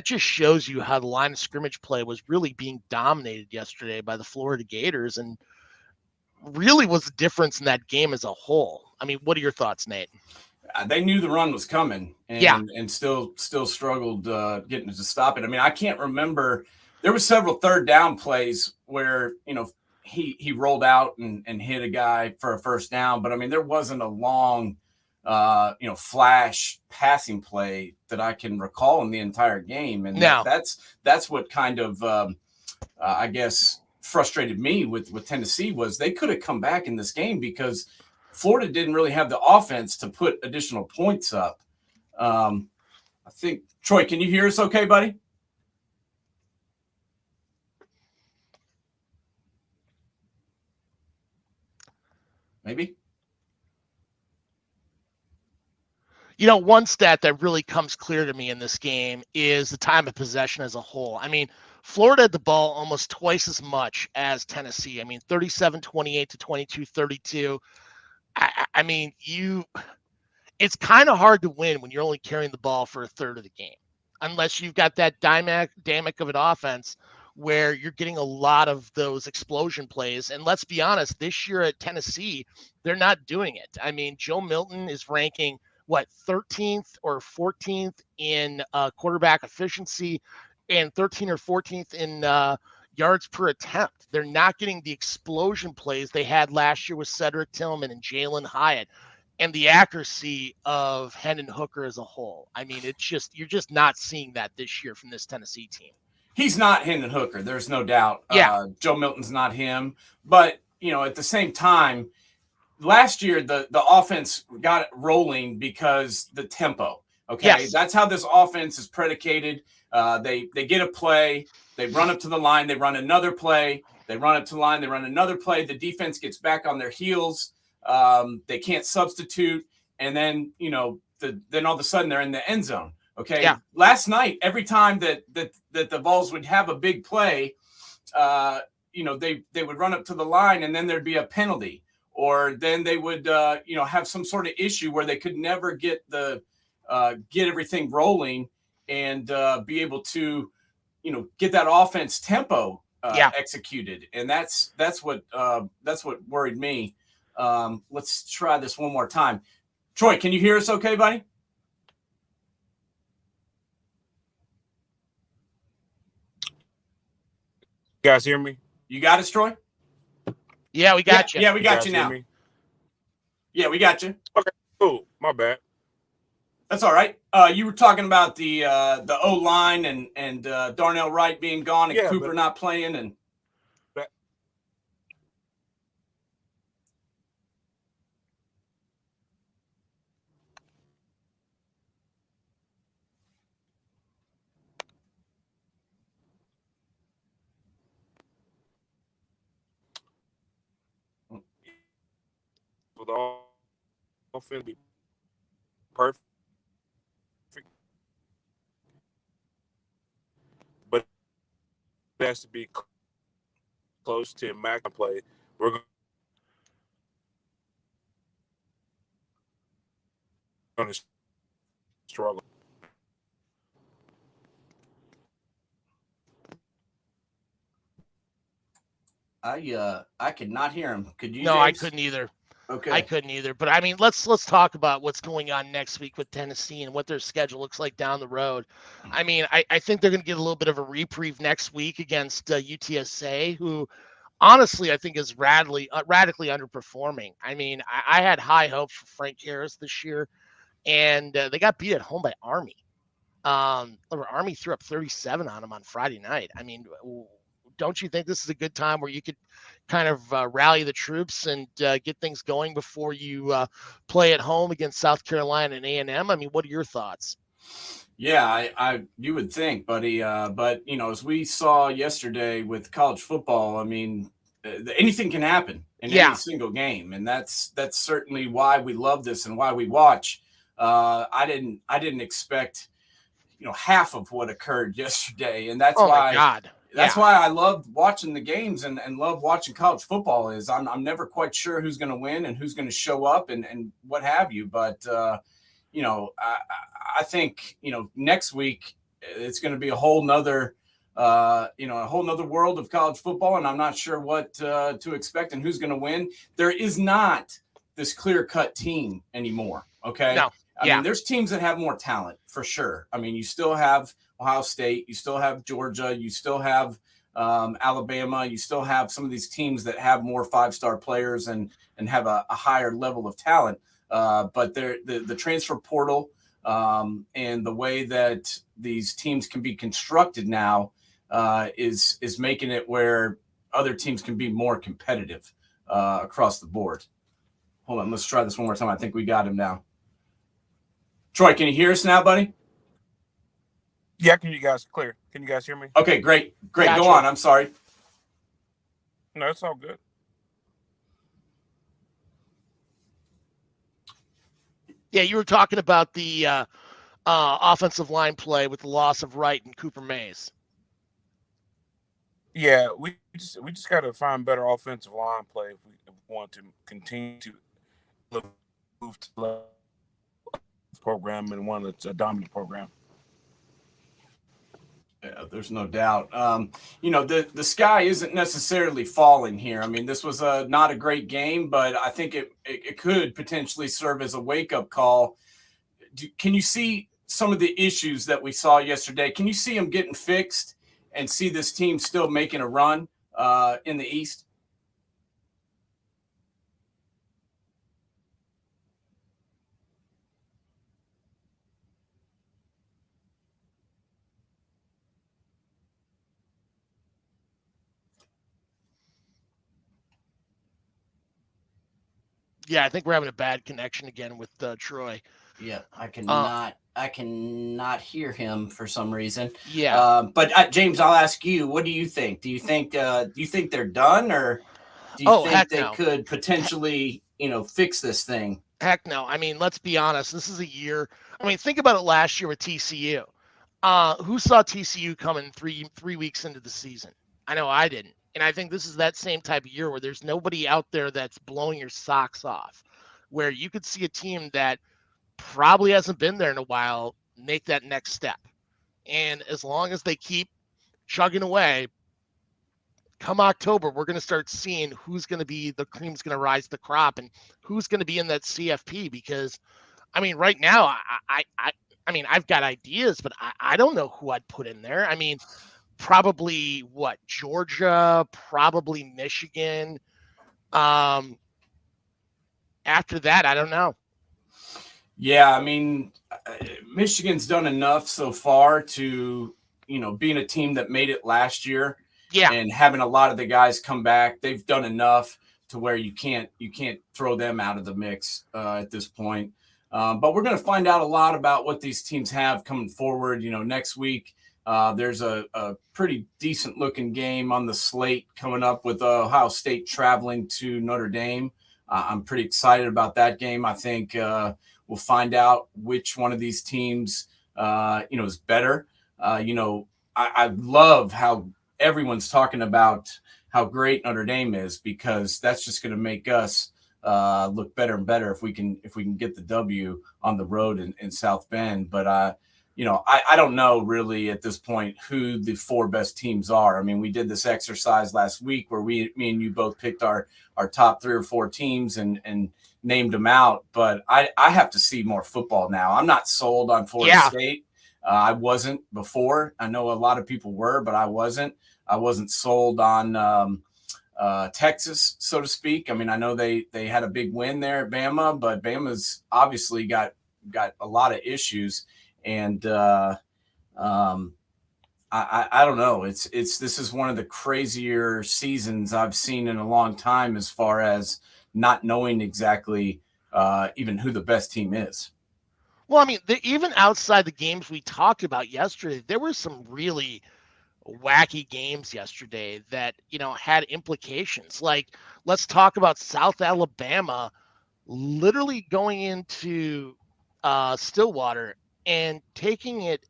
just shows you how the line of scrimmage play was really being dominated yesterday by the Florida Gators, and really was the difference in that game as a whole. I mean, what are your thoughts, Nate? They knew the run was coming, and still struggled getting to stop it. I mean, I can't remember. There were several third down plays where, you know, he rolled out and hit a guy for a first down, but I mean, there wasn't a long, you know, flash passing play that I can recall in the entire game, and that's what kind of, I guess, frustrated me with Tennessee was they could have come back in this game because Florida didn't really have the offense to put additional points up. I think, Troy, can you hear us okay, buddy? Maybe. You know, one stat that really comes clear to me in this game is the time of possession as a whole. I mean, Florida had the ball almost twice as much as Tennessee. I mean, 37-28 to 22-32. I mean, it's kind of hard to win when you're only carrying the ball for a third of the game, unless you've got that dynamic of an offense where you're getting a lot of those explosion plays. And let's be honest, this year at Tennessee, they're not doing it. I mean, Joe Milton is ranking, 13th or 14th in quarterback efficiency and 13th or 14th in yards per attempt. They're not getting the explosion plays they had last year with Cedric Tillman and Jalen Hyatt and the accuracy of Hendon Hooker as a whole. I mean, you're just not seeing that this year from this Tennessee team. He's not Hendon Hooker. There's no doubt. Yeah. Joe Milton's not him. But, you know, at the same time, last year the offense got it rolling because the tempo. Okay, Yes. that's how this offense is predicated. They get a play, they run up to the line, they run another play, they run up to the line, they run another play. The defense gets back on their heels. They can't substitute, and then then all of a sudden they're in the end zone. Okay. Yeah. Last night, every time that the Vols would have a big play, they would run up to the line, and then there'd be a penalty, or then they would have some sort of issue where they could never get everything rolling and be able to get that offense tempo executed. And that's what worried me. Let's try this one more time. Troy, can you hear us okay, buddy? You guys hear me? You got us, Troy? Yeah, we got you. Yeah, we got you now. Yeah, we got you. Okay, cool. My bad. That's all right. You were talking about the O-line and Darnell Wright being gone and Cooper not playing and with all offense be perfect, but it has to be close to max play. We're going to struggle. I could not hear him. Could you? No, James? I couldn't either. Okay. I couldn't either. But I mean, let's talk about what's going on next week with Tennessee and what their schedule looks like down the road. I mean, I think they're going to get a little bit of a reprieve next week against UTSA, who honestly I think is radically underperforming. I mean, I had high hopes for Frank Harris this year, and they got beat at home by Army. Army threw up 37 on them on Friday night. I mean, don't you think this is a good time where you could kind of rally the troops and get things going before you play at home against South Carolina and A&M? I mean, what are your thoughts? Yeah, you would think, buddy. But as we saw yesterday with college football, I mean, anything can happen in any single game, and that's certainly why we love this and why we watch. I didn't expect half of what occurred yesterday, and that's why. My God. That's why I love watching the games and love watching college football. Is I'm never quite sure who's going to win and who's going to show up and what have you. But I think next week it's going to be a whole nother world of college football, and I'm not sure what to expect and who's going to win. There is not this clear-cut team anymore. Okay. No. I mean, there's teams that have more talent for sure. I mean, you still have Ohio State, you still have Georgia, you still have Alabama, you still have some of these teams that have more five-star players and have a higher level of talent. But the transfer portal and the way that these teams can be constructed now is making it where other teams can be more competitive across the board. Hold on, let's try this one more time. I think we got him now. Troy, can you hear us now, buddy? Yeah, can you guys clear? Can you guys hear me? Okay, great. Gotcha. Go on. I'm sorry. No, it's all good. Yeah, you were talking about the offensive line play with the loss of Wright and Cooper Mays. Yeah, we just got to find better offensive line play if we want to continue to move to the program and one that's a dominant program. Yeah, there's no doubt. The sky isn't necessarily falling here. I mean, this was not a great game, but I think it could potentially serve as a wake-up call. Can you see some of the issues that we saw yesterday? Can you see them getting fixed and see this team still making a run in the East? Yeah, I think we're having a bad connection again with Troy. Yeah, I cannot hear him for some reason. Yeah. But James, I'll ask you, what do you think? Do you think they're done, or do you think Heck they no. could potentially, fix this thing? Heck no. I mean, let's be honest. This is a year. I mean, think about it last year with TCU. Who saw TCU coming three weeks into the season? I know I didn't. And I think this is that same type of year where there's nobody out there that's blowing your socks off, where you could see a team that probably hasn't been there in a while make that next step. And as long as they keep chugging away, come October, we're going to start seeing who's going to be the cream's going to rise to the crop and who's going to be in that CFP. Because, I mean, right now, I mean, I've got ideas, but I don't know who I'd put in there. I mean, probably Georgia, probably Michigan. After that, I don't know. Yeah, I mean, Michigan's done enough so far to, being a team that made it last year. Yeah. And having a lot of the guys come back, they've done enough to where you can't throw them out of the mix at this point. But we're going to find out a lot about what these teams have coming forward. Next week, there's a pretty decent looking game on the slate coming up with Ohio State traveling to Notre Dame. I'm pretty excited about that game. I think we'll find out which one of these teams, is better. I love how everyone's talking about how great Notre Dame is, because that's just going to make us look better and better if we can get the W on the road in South Bend. But I don't know really at this point who the four best teams are. I mean, we did this exercise last week where me and you both picked our top 3 or 4 teams and named them out. But I have to see more football now. I'm not sold on Florida State. I wasn't before. I know a lot of people were, but I wasn't. I wasn't sold on Texas, so to speak. I mean, I know they had a big win there at Bama, but Bama's obviously got a lot of issues. And I don't know. This is one of the crazier seasons I've seen in a long time, as far as not knowing exactly even who the best team is. Well, I mean, even outside the games we talked about yesterday, there were some really wacky games yesterday that, had implications. Like, let's talk about South Alabama literally going into Stillwater and taking it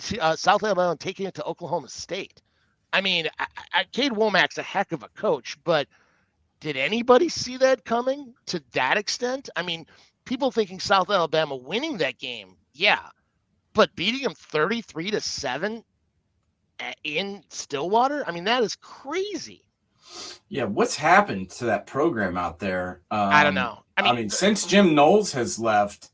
to South Alabama and taking it to Oklahoma State. I mean, Cade Womack's a heck of a coach, but did anybody see that coming to that extent? I mean, people thinking South Alabama winning that game, yeah, but beating them 33-7 in Stillwater, I mean, that is crazy. Yeah, what's happened to that program out there? I don't know. I mean, since Jim Knowles has left,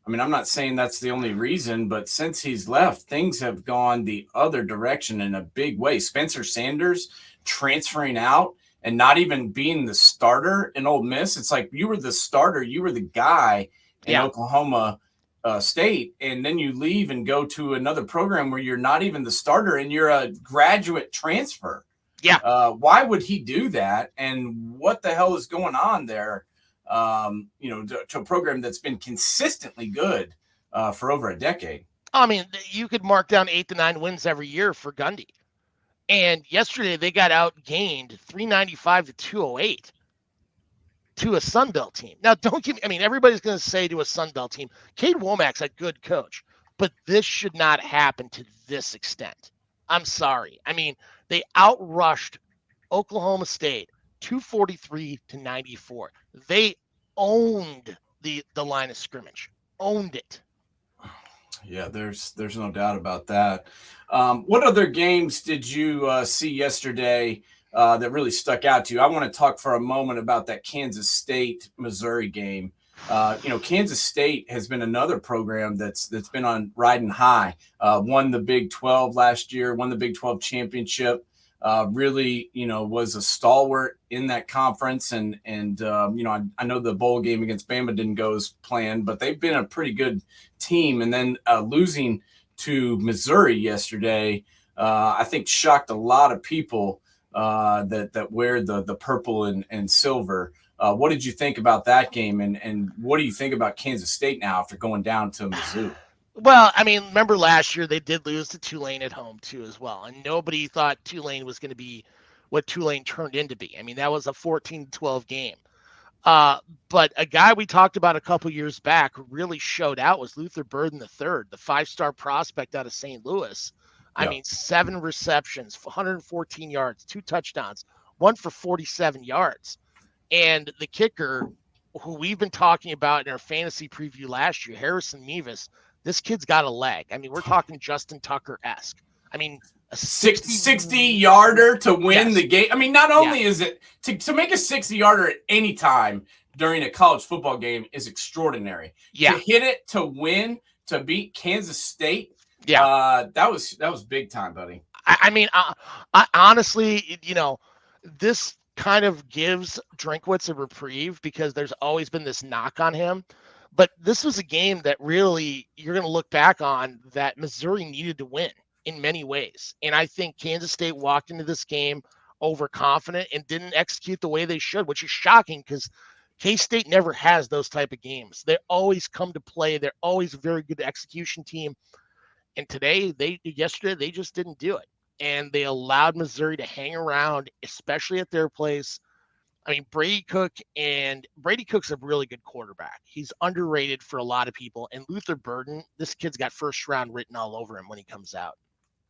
I mean, I'm not saying that's the only reason, but since he's left, things have gone the other direction in a big way. Spencer Sanders transferring out and not even being the starter in Ole Miss. It's like you were the starter, you were the guy in Oklahoma State, and then you leave and go to another program where you're not even the starter and you're a graduate transfer. Yeah. Why would he do that? And what the hell is going on there? To a program that's been consistently good for over a decade. I mean, you could mark down 8 to 9 wins every year for Gundy. And yesterday they got outgained 395 to 208 to a Sun Belt team. Now, everybody's going to say to a Sun Belt team, Cade Womack's a good coach, but this should not happen to this extent. I'm sorry. I mean, they outrushed Oklahoma State 243 to 94. They owned the line of scrimmage. Owned it. Yeah, there's no doubt about that. What other games did you see yesterday that really stuck out to you? I want to talk for a moment about that Kansas State Missouri game. Kansas State has been another program that's been on riding high. Won the Big 12 last year, won the Big 12 championship. Really, was a stalwart in that conference. And I know the bowl game against Bama didn't go as planned, but they've been a pretty good team. And then losing to Missouri yesterday, I think shocked a lot of people that wear the purple and silver. What did you think about that game, and what do you think about Kansas State now after going down to Mizzou? Well, I mean, remember last year they did lose to Tulane at home too as well, and nobody thought Tulane was going to be what Tulane turned into be. I mean, that was a 14-12 game. But a guy we talked about a couple years back who really showed out was Luther Burden III, the 5-star prospect out of St. Louis. I mean, 7 receptions, 114 yards, 2 touchdowns, 1 for 47 yards. And the kicker, who we've been talking about in our fantasy preview last year, Harrison Mevis, this kid's got a leg. I mean, we're talking Justin Tucker-esque. I mean, a 60-yarder to win the game. I mean, not only is it to make a 60-yarder at any time during a college football game is extraordinary. To hit it to win, to beat Kansas State, that was big time, buddy. I mean, I honestly, this kind of gives Drinkwitz a reprieve because there's always been this knock on him. But this was a game that really you're going to look back on that Missouri needed to win in many ways. And I think Kansas State walked into this game overconfident and didn't execute the way they should, which is shocking because K-State never has those type of games. They always come to play. They're always a very good execution team. And yesterday, they just didn't do it. And they allowed Missouri to hang around, especially at their place. I mean, Brady Cook's a really good quarterback. He's underrated for a lot of people. And Luther Burden, this kid's got first round written all over him when he comes out.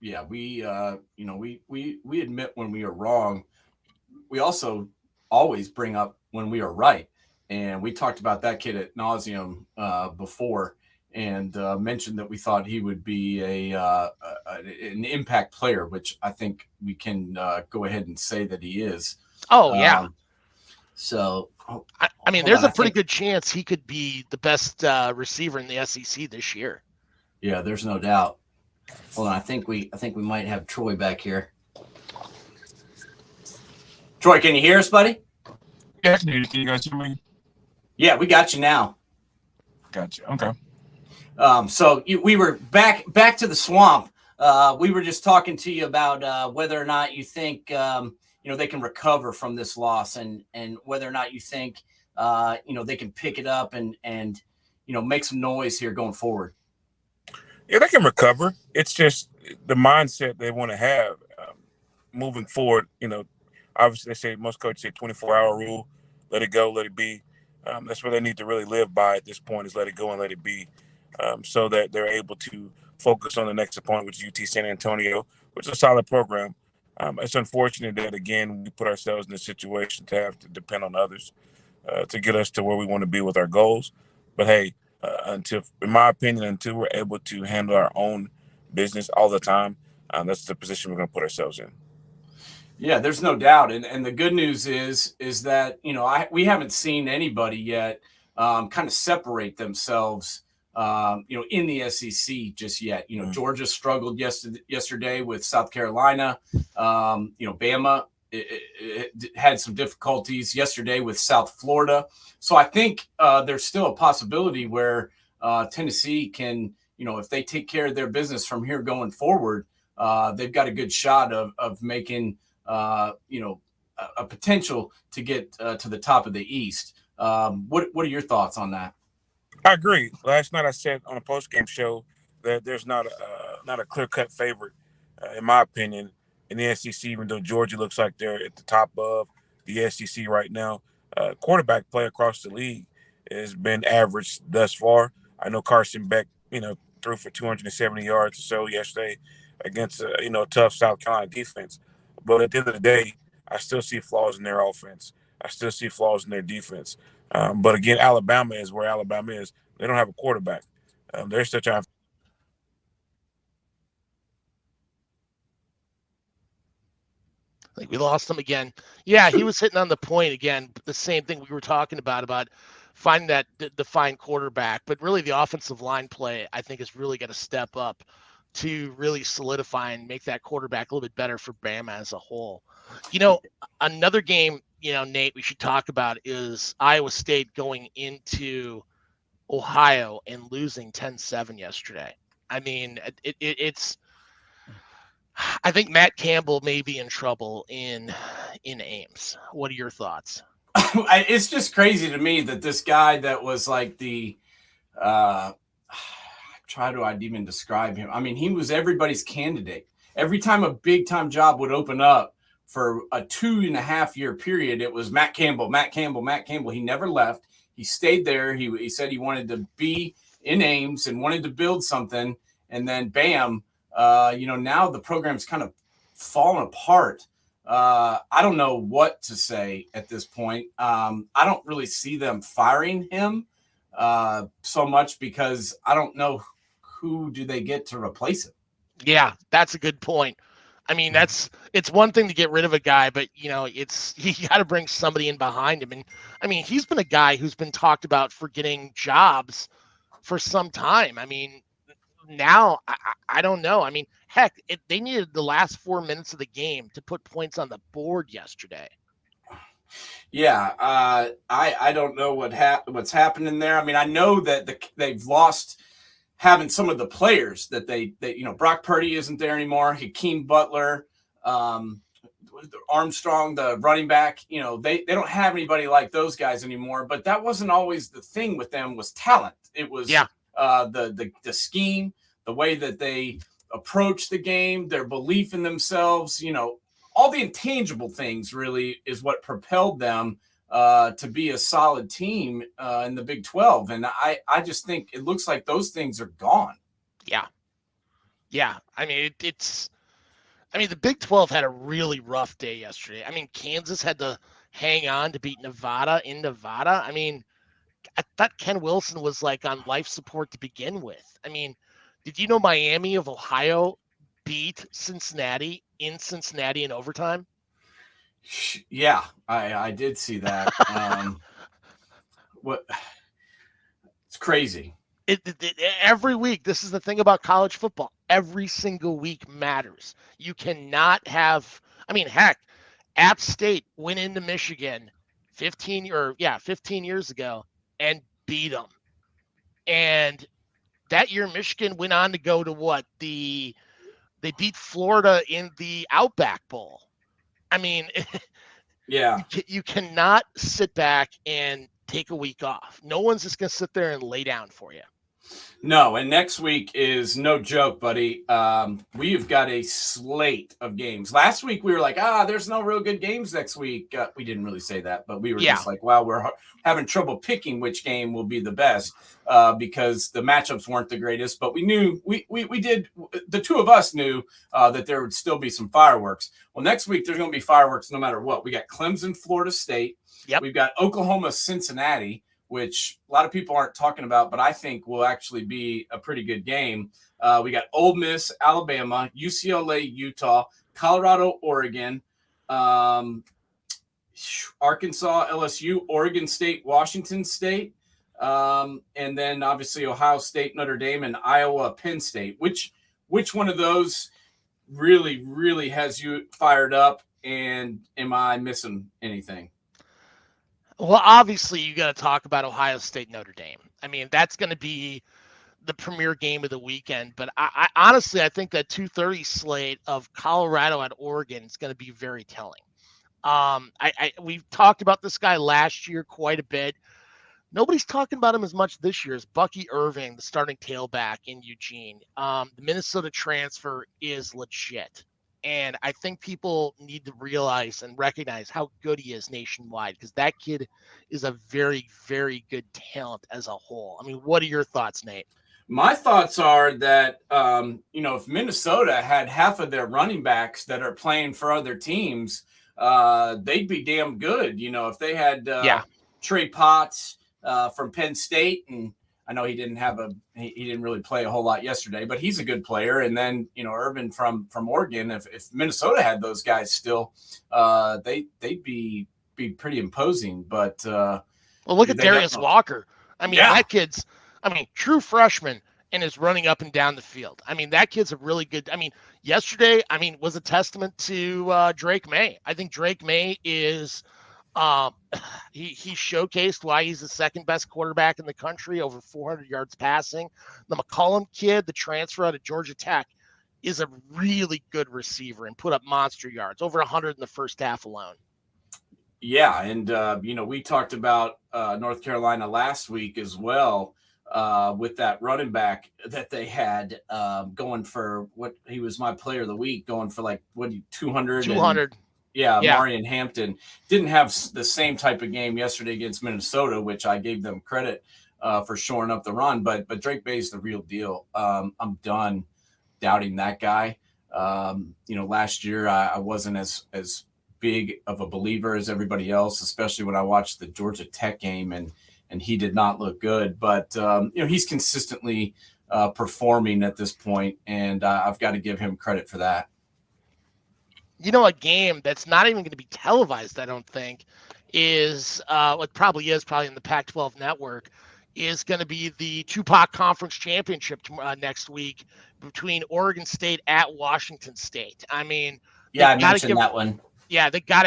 Yeah, we admit when we are wrong. We also always bring up when we are right. And we talked about that kid at nauseum before, and mentioned that we thought he would be an impact player, which I think we can go ahead and say that he is. Oh, yeah. So, I mean, there's a pretty good chance he could be the best receiver in the SEC this year. Yeah, there's no doubt. Hold on, I think we might have Troy back here. Troy, can you hear us, buddy? Yeah, can you guys hear me? Yeah, we got you now. Gotcha. Okay. So we were back to the swamp. We were just talking to you about whether or not you think they can recover from this loss, and whether or not you think they can pick it up and make some noise here going forward. Yeah, they can recover. It's just the mindset they want to have moving forward. Obviously they say, most coaches say 24-hour rule, let it go, let it be. That's what they need to really live by at this point, is let it go and let it be, so that they're able to focus on the next opponent, which is UT San Antonio, which is a solid program. It's unfortunate that, again, we put ourselves in a situation to have to depend on others to get us to where we want to be with our goals. But, hey, in my opinion, until we're able to handle our own business all the time, that's the position we're going to put ourselves in. Yeah, there's no doubt. And the good news is that, we haven't seen anybody yet kind of separate themselves, in the SEC just yet. Georgia struggled yesterday with South Carolina. Bama it had some difficulties yesterday with South Florida. So I think there's still a possibility where Tennessee can, if they take care of their business from here going forward, they've got a good shot of making, a potential to get to the top of the East. What are your thoughts on that? I agree. Last night I said on a post-game show that there's not a clear-cut favorite, in my opinion, in the SEC, even though Georgia looks like they're at the top of the SEC right now. Quarterback play across the league has been average thus far. I know Carson Beck, threw for 270 yards or so yesterday against a tough South Carolina defense. But at the end of the day, I still see flaws in their offense. I still see flaws in their defense. But again, Alabama is where Alabama is. They don't have a quarterback. They're still trying. I think we lost him again. Yeah, he was hitting on the point again. The same thing we were talking about finding that defined quarterback. But really, the offensive line play, I think, is really going to step up to really solidify and make that quarterback a little bit better for Bama as a whole. Another game, Nate, we should talk about is Iowa State going into Ohio and losing 10-7 yesterday. I mean, it's I think Matt Campbell may be in trouble in Ames. What are your thoughts? it's just crazy to me that this guy that was like the try to I'd even describe him. I mean, he was everybody's candidate. Every time a big time job would open up for a 2.5 year period, it was Matt Campbell, Matt Campbell, Matt Campbell. He never left. He stayed there. He said he wanted to be in Ames and wanted to build something. And then bam, now the program's kind of fallen apart. I don't know what to say at this point. I don't really see them firing him so much because I don't know who do they get to replace him. Yeah, that's a good point. I mean, it's one thing to get rid of a guy, but you got to bring somebody in behind him. And I mean, he's been a guy who's been talked about for getting jobs for some time. I mean, now I don't know. I mean, heck, they needed the last 4 minutes of the game to put points on the board yesterday. Yeah, I don't know what's happening there. I mean, I know that they've lost having some of the players that they Brock Purdy isn't there anymore. Hakeem Butler, Armstrong, the running back. They don't have anybody like those guys anymore. But that wasn't always the thing with them. Was talent. It was the scheme, the way that they approach the game, their belief in themselves. All the intangible things really is what propelled them to be a solid team in the Big 12. And I just think it looks like those things are gone. Yeah. Yeah. I mean, the Big 12 had a really rough day yesterday. I mean, Kansas had to hang on to beat Nevada in Nevada. I mean, I thought Ken Wilson was like on life support to begin with. I mean, did you know Miami of Ohio beat Cincinnati in Cincinnati in overtime? Yeah, I did see that. It's crazy. Every week, this is the thing about college football. Every single week matters. You cannot have, I mean, heck, App State went into Michigan 15 years ago and beat them. And that year, Michigan went on to go to what? They beat Florida in the Outback Bowl. I mean, yeah, you cannot sit back and take a week off. No one's just going to sit there and lay down for you. No, and next week is no joke, buddy. We've got a slate of games. Last week we were like, there's no real good games next week. We didn't really say that, but we were just like, wow, we're having trouble picking which game will be the best because the matchups weren't the greatest. But we knew we did. The two of us knew that there would still be some fireworks. Well, next week there's going to be fireworks no matter what. We got Clemson, Florida State. Yep. We've got Oklahoma, Cincinnati, which a lot of people aren't talking about, but I think will actually be a pretty good game. We got Ole Miss, Alabama, UCLA, Utah, Colorado, Oregon, Arkansas, LSU, Oregon State, Washington State, and then obviously Ohio State, Notre Dame, and Iowa, Penn State. Which one of those really, really has you fired up? And am I missing anything? Well, obviously, you got to talk about Ohio State, Notre Dame. I mean, that's going to be the premier game of the weekend. But I honestly, I think that 2:30 slate of Colorado at Oregon is going to be very telling. We've talked about this guy last year quite a bit. Nobody's talking about him as much this year as Bucky Irving, the starting tailback in Eugene. The Minnesota transfer is legit. And I think people need to realize and recognize how good he is nationwide because that kid is a very, very good talent as a whole. I mean, what are your thoughts, Nate? My thoughts are that, if Minnesota had half of their running backs that are playing for other teams, they'd be damn good. If they had Trey Potts from Penn State, and I know he didn't really play a whole lot yesterday, but he's a good player. And then, Urban from Oregon, if Minnesota had those guys still, they'd be pretty imposing. But well, look at Darius Walker. I mean, that kid's, true freshman and is running up and down the field. I mean, that kid's a really good. I mean, yesterday, was a testament to Drake May. I think Drake May is. He showcased why he's the second best quarterback in the country, over 400 yards passing. The McCollum kid, the transfer out of Georgia Tech, is a really good receiver and put up monster yards, over 100 in the first half alone. Yeah, and we talked about North Carolina last week as well, with that running back that they had going for what he was my player of the week, going for like 200 200. Yeah, Yeah. Marion Hampton didn't have the same type of game yesterday against Minnesota, which I gave them credit for shoring up the run. But Drake Bay's the real deal. I'm done doubting that guy. Last year I wasn't as big of a believer as everybody else, especially when I watched the Georgia Tech game, and he did not look good. But he's consistently performing at this point, and I've got to give him credit for that. A game that's not even going to be televised, I don't think, is what probably in the Pac-12 network, is going to be the Tupac Conference Championship next week between Oregon State at Washington State. I mean, yeah, I mentioned that one. Yeah, they have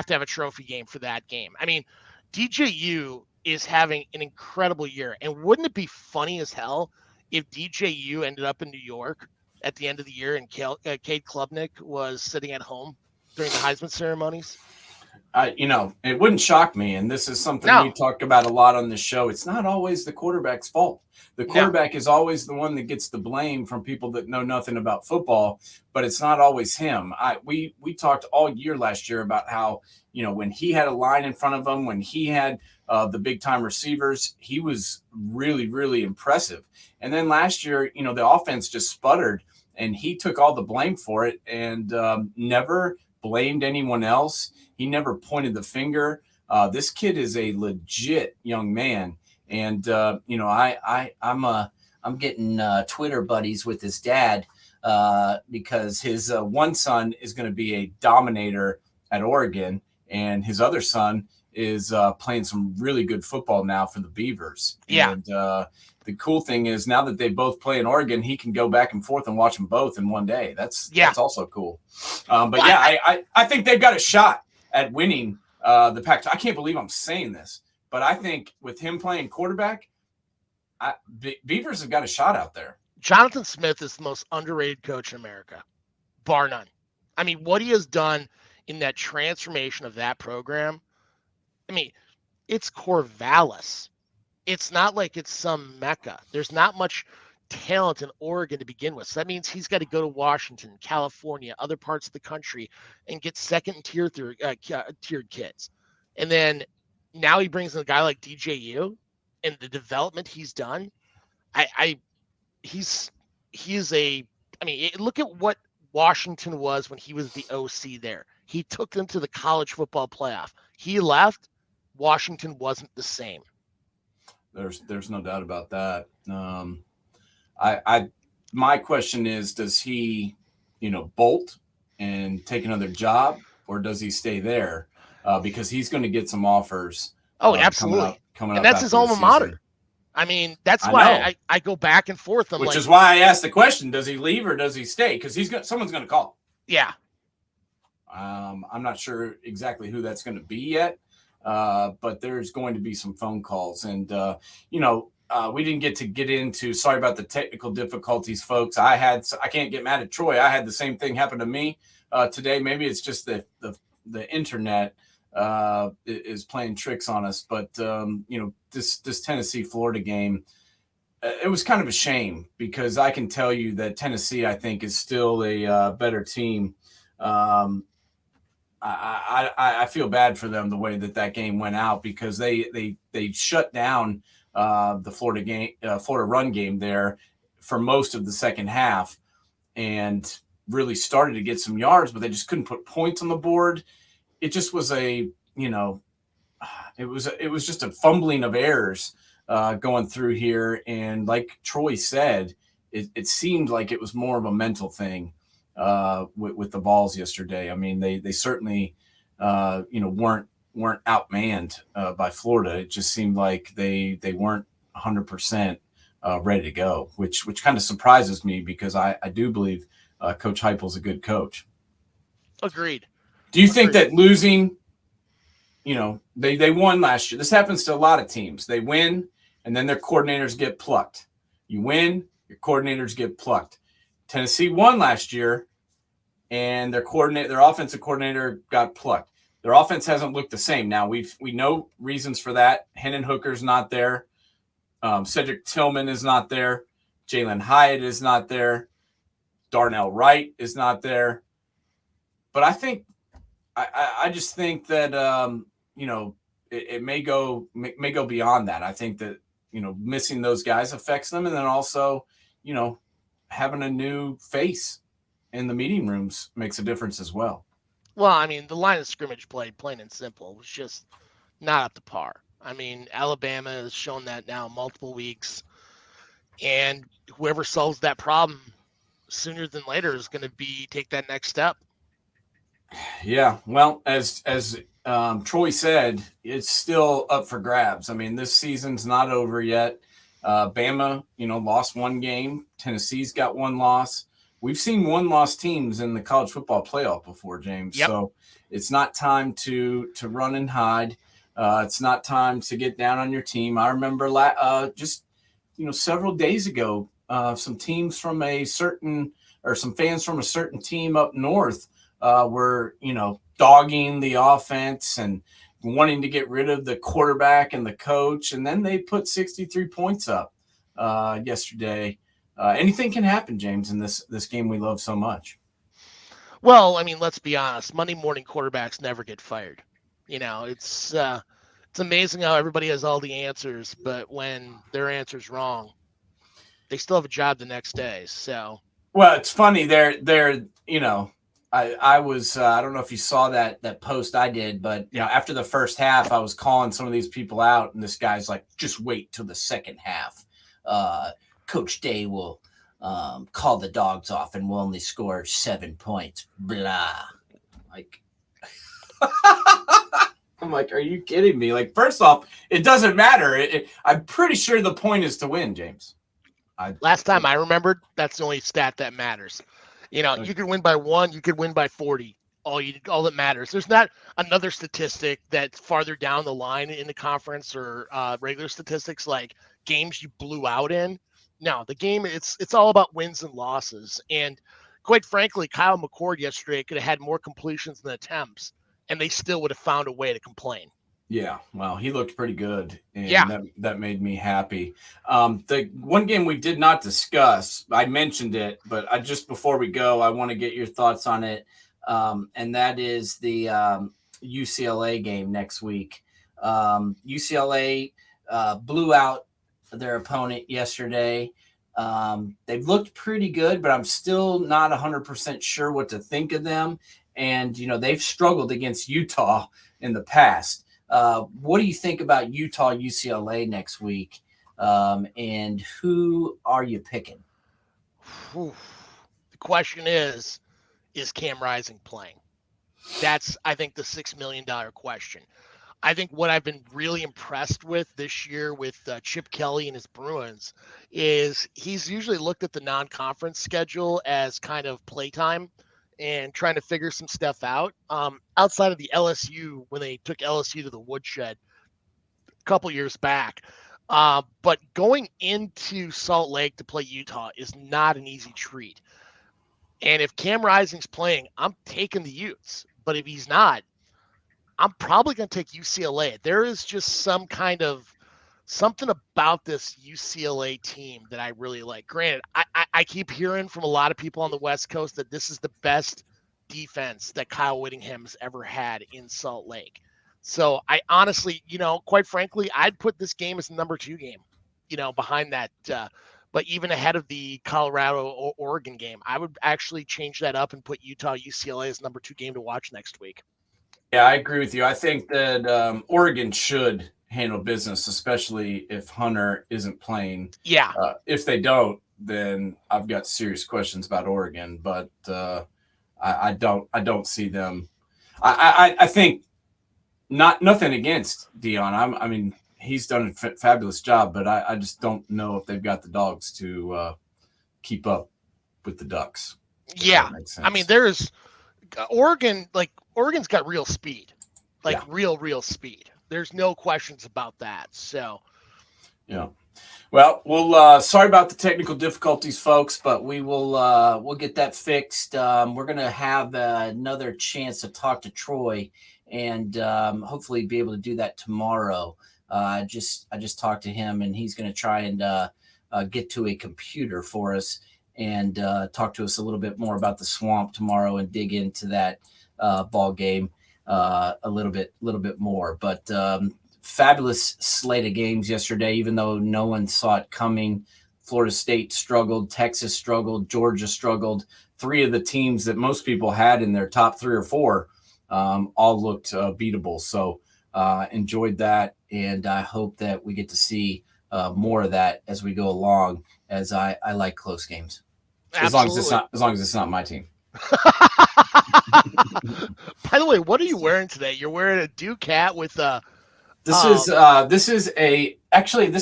to have a trophy game for that game. I mean, DJU is having an incredible year, and wouldn't it be funny as hell if DJU ended up in New York at the end of the year and Cade Klubnik was sitting at home during the Heisman ceremonies? It wouldn't shock me, and this is something we talk about a lot on this show. It's not always the quarterback's fault. The quarterback is always the one that gets the blame from people that know nothing about football, but it's not always him. We talked all year last year about how, when he had a line in front of him, when he had the big-time receivers, he was really, really impressive. And then last year, the offense just sputtered, and he took all the blame for it and never blamed anyone else. He never pointed the finger. This kid is a legit young man, and I'm getting Twitter buddies with his dad because his one son is going to be a dominator at Oregon, and his other son is playing some really good football now for the Beavers. Yeah. And the cool thing is now that they both play in Oregon, he can go back and forth and watch them both in one day. That's also cool. I think they've got a shot at winning the Pac-12. I can't believe I'm saying this, but I think with him playing quarterback, Beavers have got a shot out there. Jonathan Smith is the most underrated coach in America, bar none. I mean, what he has done in that transformation of that program, I mean, it's Corvallis. It's not like it's some mecca. There's not much talent in Oregon to begin with. So that means he's got to go to Washington, California, other parts of the country, and get second and tiered kids. And then now he brings in a guy like DJU, and the development he's done. Look at what Washington was when he was the OC there. He took them to the college football playoff. He left. Washington wasn't the same. There's no doubt about that. My question is, does he, bolt and take another job, or does he stay there? Because he's going to get some offers. Oh, absolutely. Coming and up that's his alma mater. I mean, that's why I go back and forth. Which is why I asked the question: does he leave or does he stay? Because someone's going to call. Yeah. I'm not sure exactly who that's going to be yet, but there's going to be some phone calls, and we didn't get into. Sorry about the technical difficulties, folks. I can't get mad at Troy. I had the same thing happen to me today. Maybe it's just the internet is playing tricks on us. But this Tennessee Florida game, it was kind of a shame, because I can tell you that Tennessee, I think, is still a better team. I feel bad for them the way that game went out, because they shut down the Florida run game there for most of the second half, and really started to get some yards, but they just couldn't put points on the board. It just was it was just a fumbling of errors going through here. And like Troy said, it seemed like it was more of a mental thing with the Vols yesterday. I mean, they certainly weren't outmanned by Florida. It just seemed like they weren't 100% ready to go, which kind of surprises me, because I do believe Coach Heupel's a good coach. Agreed. Do you think that losing, they won last year? This happens to a lot of teams. They win, and then their coordinators get plucked. You win, your coordinators get plucked. Tennessee won last year, and their offensive coordinator got plucked. Their offense hasn't looked the same. Now we know reasons for that. Hendon Hooker's not there. Cedric Tillman is not there. Jalen Hyatt is not there. Darnell Wright is not there. But I think I just think that it may go beyond that. I think that missing those guys affects them, and then also having a new face in the meeting rooms makes a difference as well. Well, I mean, the line of scrimmage play, plain and simple, was just not up to par. I mean, Alabama has shown that now multiple weeks, and whoever solves that problem sooner than later is going to take that next step. Yeah, well, as Troy said, it's still up for grabs. I mean, this season's not over yet. Bama, lost one game. Tennessee's got one loss. We've seen one-loss teams in the college football playoff before, James. Yep. So it's not time to run and hide. It's not time to get down on your team. I remember several days ago, some fans from a certain team up north were dogging the offense and wanting to get rid of the quarterback and the coach, and then they put 63 points up yesterday. Anything can happen, James, in this game we love so much. Well, I mean, let's be honest. Monday morning quarterbacks never get fired. It's amazing how everybody has all the answers, but when their answer's wrong, they still have a job the next day. So, well, it's funny. I was I don't know if you saw that post I did, but after the first half, I was calling some of these people out, and this guy's like, "Just wait till the second half. Coach Day will call the dogs off, and we'll only score 7 points." Blah. Like, I'm like, are you kidding me? Like, first off, it doesn't matter. I'm pretty sure the point is to win, James. Last time I remembered, that's the only stat that matters. You could win by 1, you could win by 40. All that matters. There's not another statistic that's farther down the line in the conference or regular statistics like games you blew out in. No, the game, it's all about wins and losses. And quite frankly, Kyle McCord yesterday could have had more completions than attempts, and they still would have found a way to complain. Yeah, well, he looked pretty good, and yeah. that made me happy. The one game we did not discuss, I mentioned it, but just before we go, I want to get your thoughts on it, and that is the UCLA game next week. UCLA blew out their opponent yesterday. They've looked pretty good, but I'm still not 100% sure what to think of them, and they've struggled against Utah in the past. What do you think about Utah UCLA next week? And who are you picking? The question is Cam Rising playing? That's, I think, the $6 million question. I think what I've been really impressed with this year with Chip Kelly and his Bruins is he's usually looked at the non-conference schedule as kind of playtime and trying to figure some stuff out. Outside of the LSU, when they took LSU to the woodshed a couple years back. But going into Salt Lake to play Utah is not an easy treat. And if Cam Rising's playing, I'm taking the Utes. But if he's not, I'm probably going to take UCLA. There is just something about this UCLA team that I really like. Granted, I keep hearing from a lot of people on the West Coast that this is the best defense that Kyle Whittingham's ever had in Salt Lake. So I honestly, quite frankly, I'd put this game as the number 2 game, behind that. But even ahead of the Colorado-Oregon game, I would actually change that up and put Utah-UCLA as number 2 game to watch next week. Yeah, I agree with you. I think that Oregon should handle business, especially if Hunter isn't playing. Yeah. If they don't, then I've got serious questions about Oregon. But I don't see them. I think nothing against Dion. I mean, he's done a fabulous job, but I just don't know if they've got the dogs to keep up with the Ducks. Yeah. I mean, there's Oregon. Like Oregon's got real speed, real speed. There's no questions about that. So, Yeah. Well, we'll sorry about the technical difficulties, folks, but we'll get that fixed. We're gonna have another chance to talk to Troy, and hopefully be able to do that tomorrow. I just talked to him, and he's gonna try and get to a computer for us and talk to us a little bit more about the swamp tomorrow and dig into that ball game a little bit more. But fabulous slate of games yesterday, even though no one saw it coming. Florida State struggled, Texas struggled, Georgia struggled. Three of the teams that most people had in their top 3 or 4 all looked beatable. So enjoyed that, and I hope that we get to see more of that as we go along, as I like close games. As long as it's not my team. By the way, what are you wearing today? You're wearing a Duke hat with This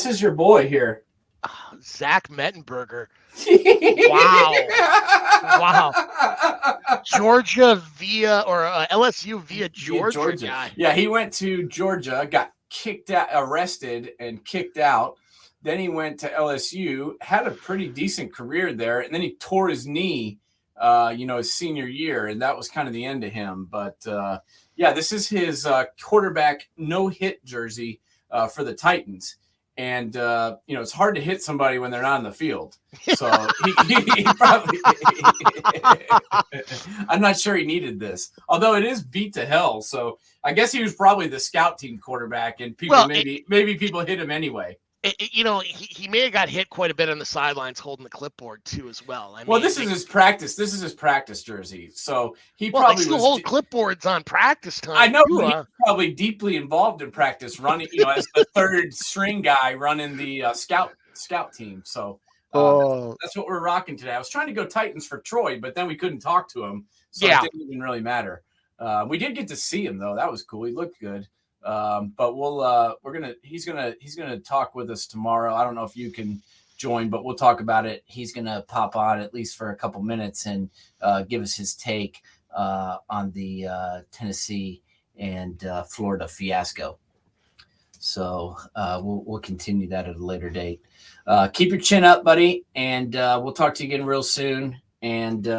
is your boy here. Zach Mettenberger. Wow. Georgia via LSU via Georgia guy. Yeah, he went to Georgia, got arrested and kicked out. Then he went to LSU, had a pretty decent career there, and then he tore his knee, his senior year, and that was kind of the end of him. But yeah, this is his quarterback no-hit jersey for the Titans. And, it's hard to hit somebody when they're not in the field. So he probably – I'm not sure he needed this, although it is beat to hell. So I guess he was probably the scout team quarterback, and people maybe people hit him anyway. He may have got hit quite a bit on the sidelines holding the clipboard too, as well. This is his practice. This is his practice jersey. So he probably still hold clipboards on practice time. I know he's probably deeply involved in practice, running, as the third string guy running the scout team. So that's what we're rocking today. I was trying to go Titans for Troy, but then we couldn't talk to him, so it didn't even really matter. We did get to see him though. That was cool. He looked good. But he's gonna talk with us tomorrow. I don't know if you can join, but we'll talk about it. He's gonna pop on at least for a couple minutes and give us his take on the Tennessee and Florida fiasco. So we'll continue that at a later date. Keep your chin up, buddy, and we'll talk to you again real soon. And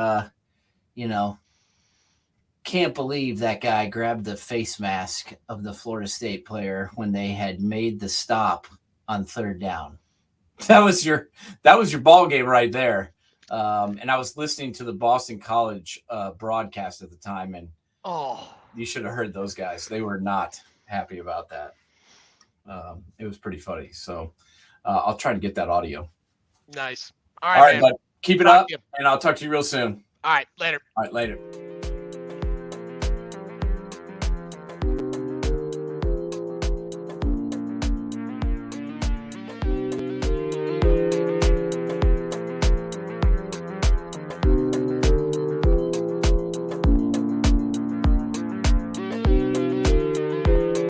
can't believe that guy grabbed the face mask of the Florida State player when they had made the stop on 3rd down. That was your ball game right there. And I was listening to the Boston College broadcast at the time, and you should have heard those guys. They were not happy about that. It was pretty funny. So I'll try to get that audio. Nice. All right, bud. Keep it up, and I'll talk to you real soon. All right, later. All right, later.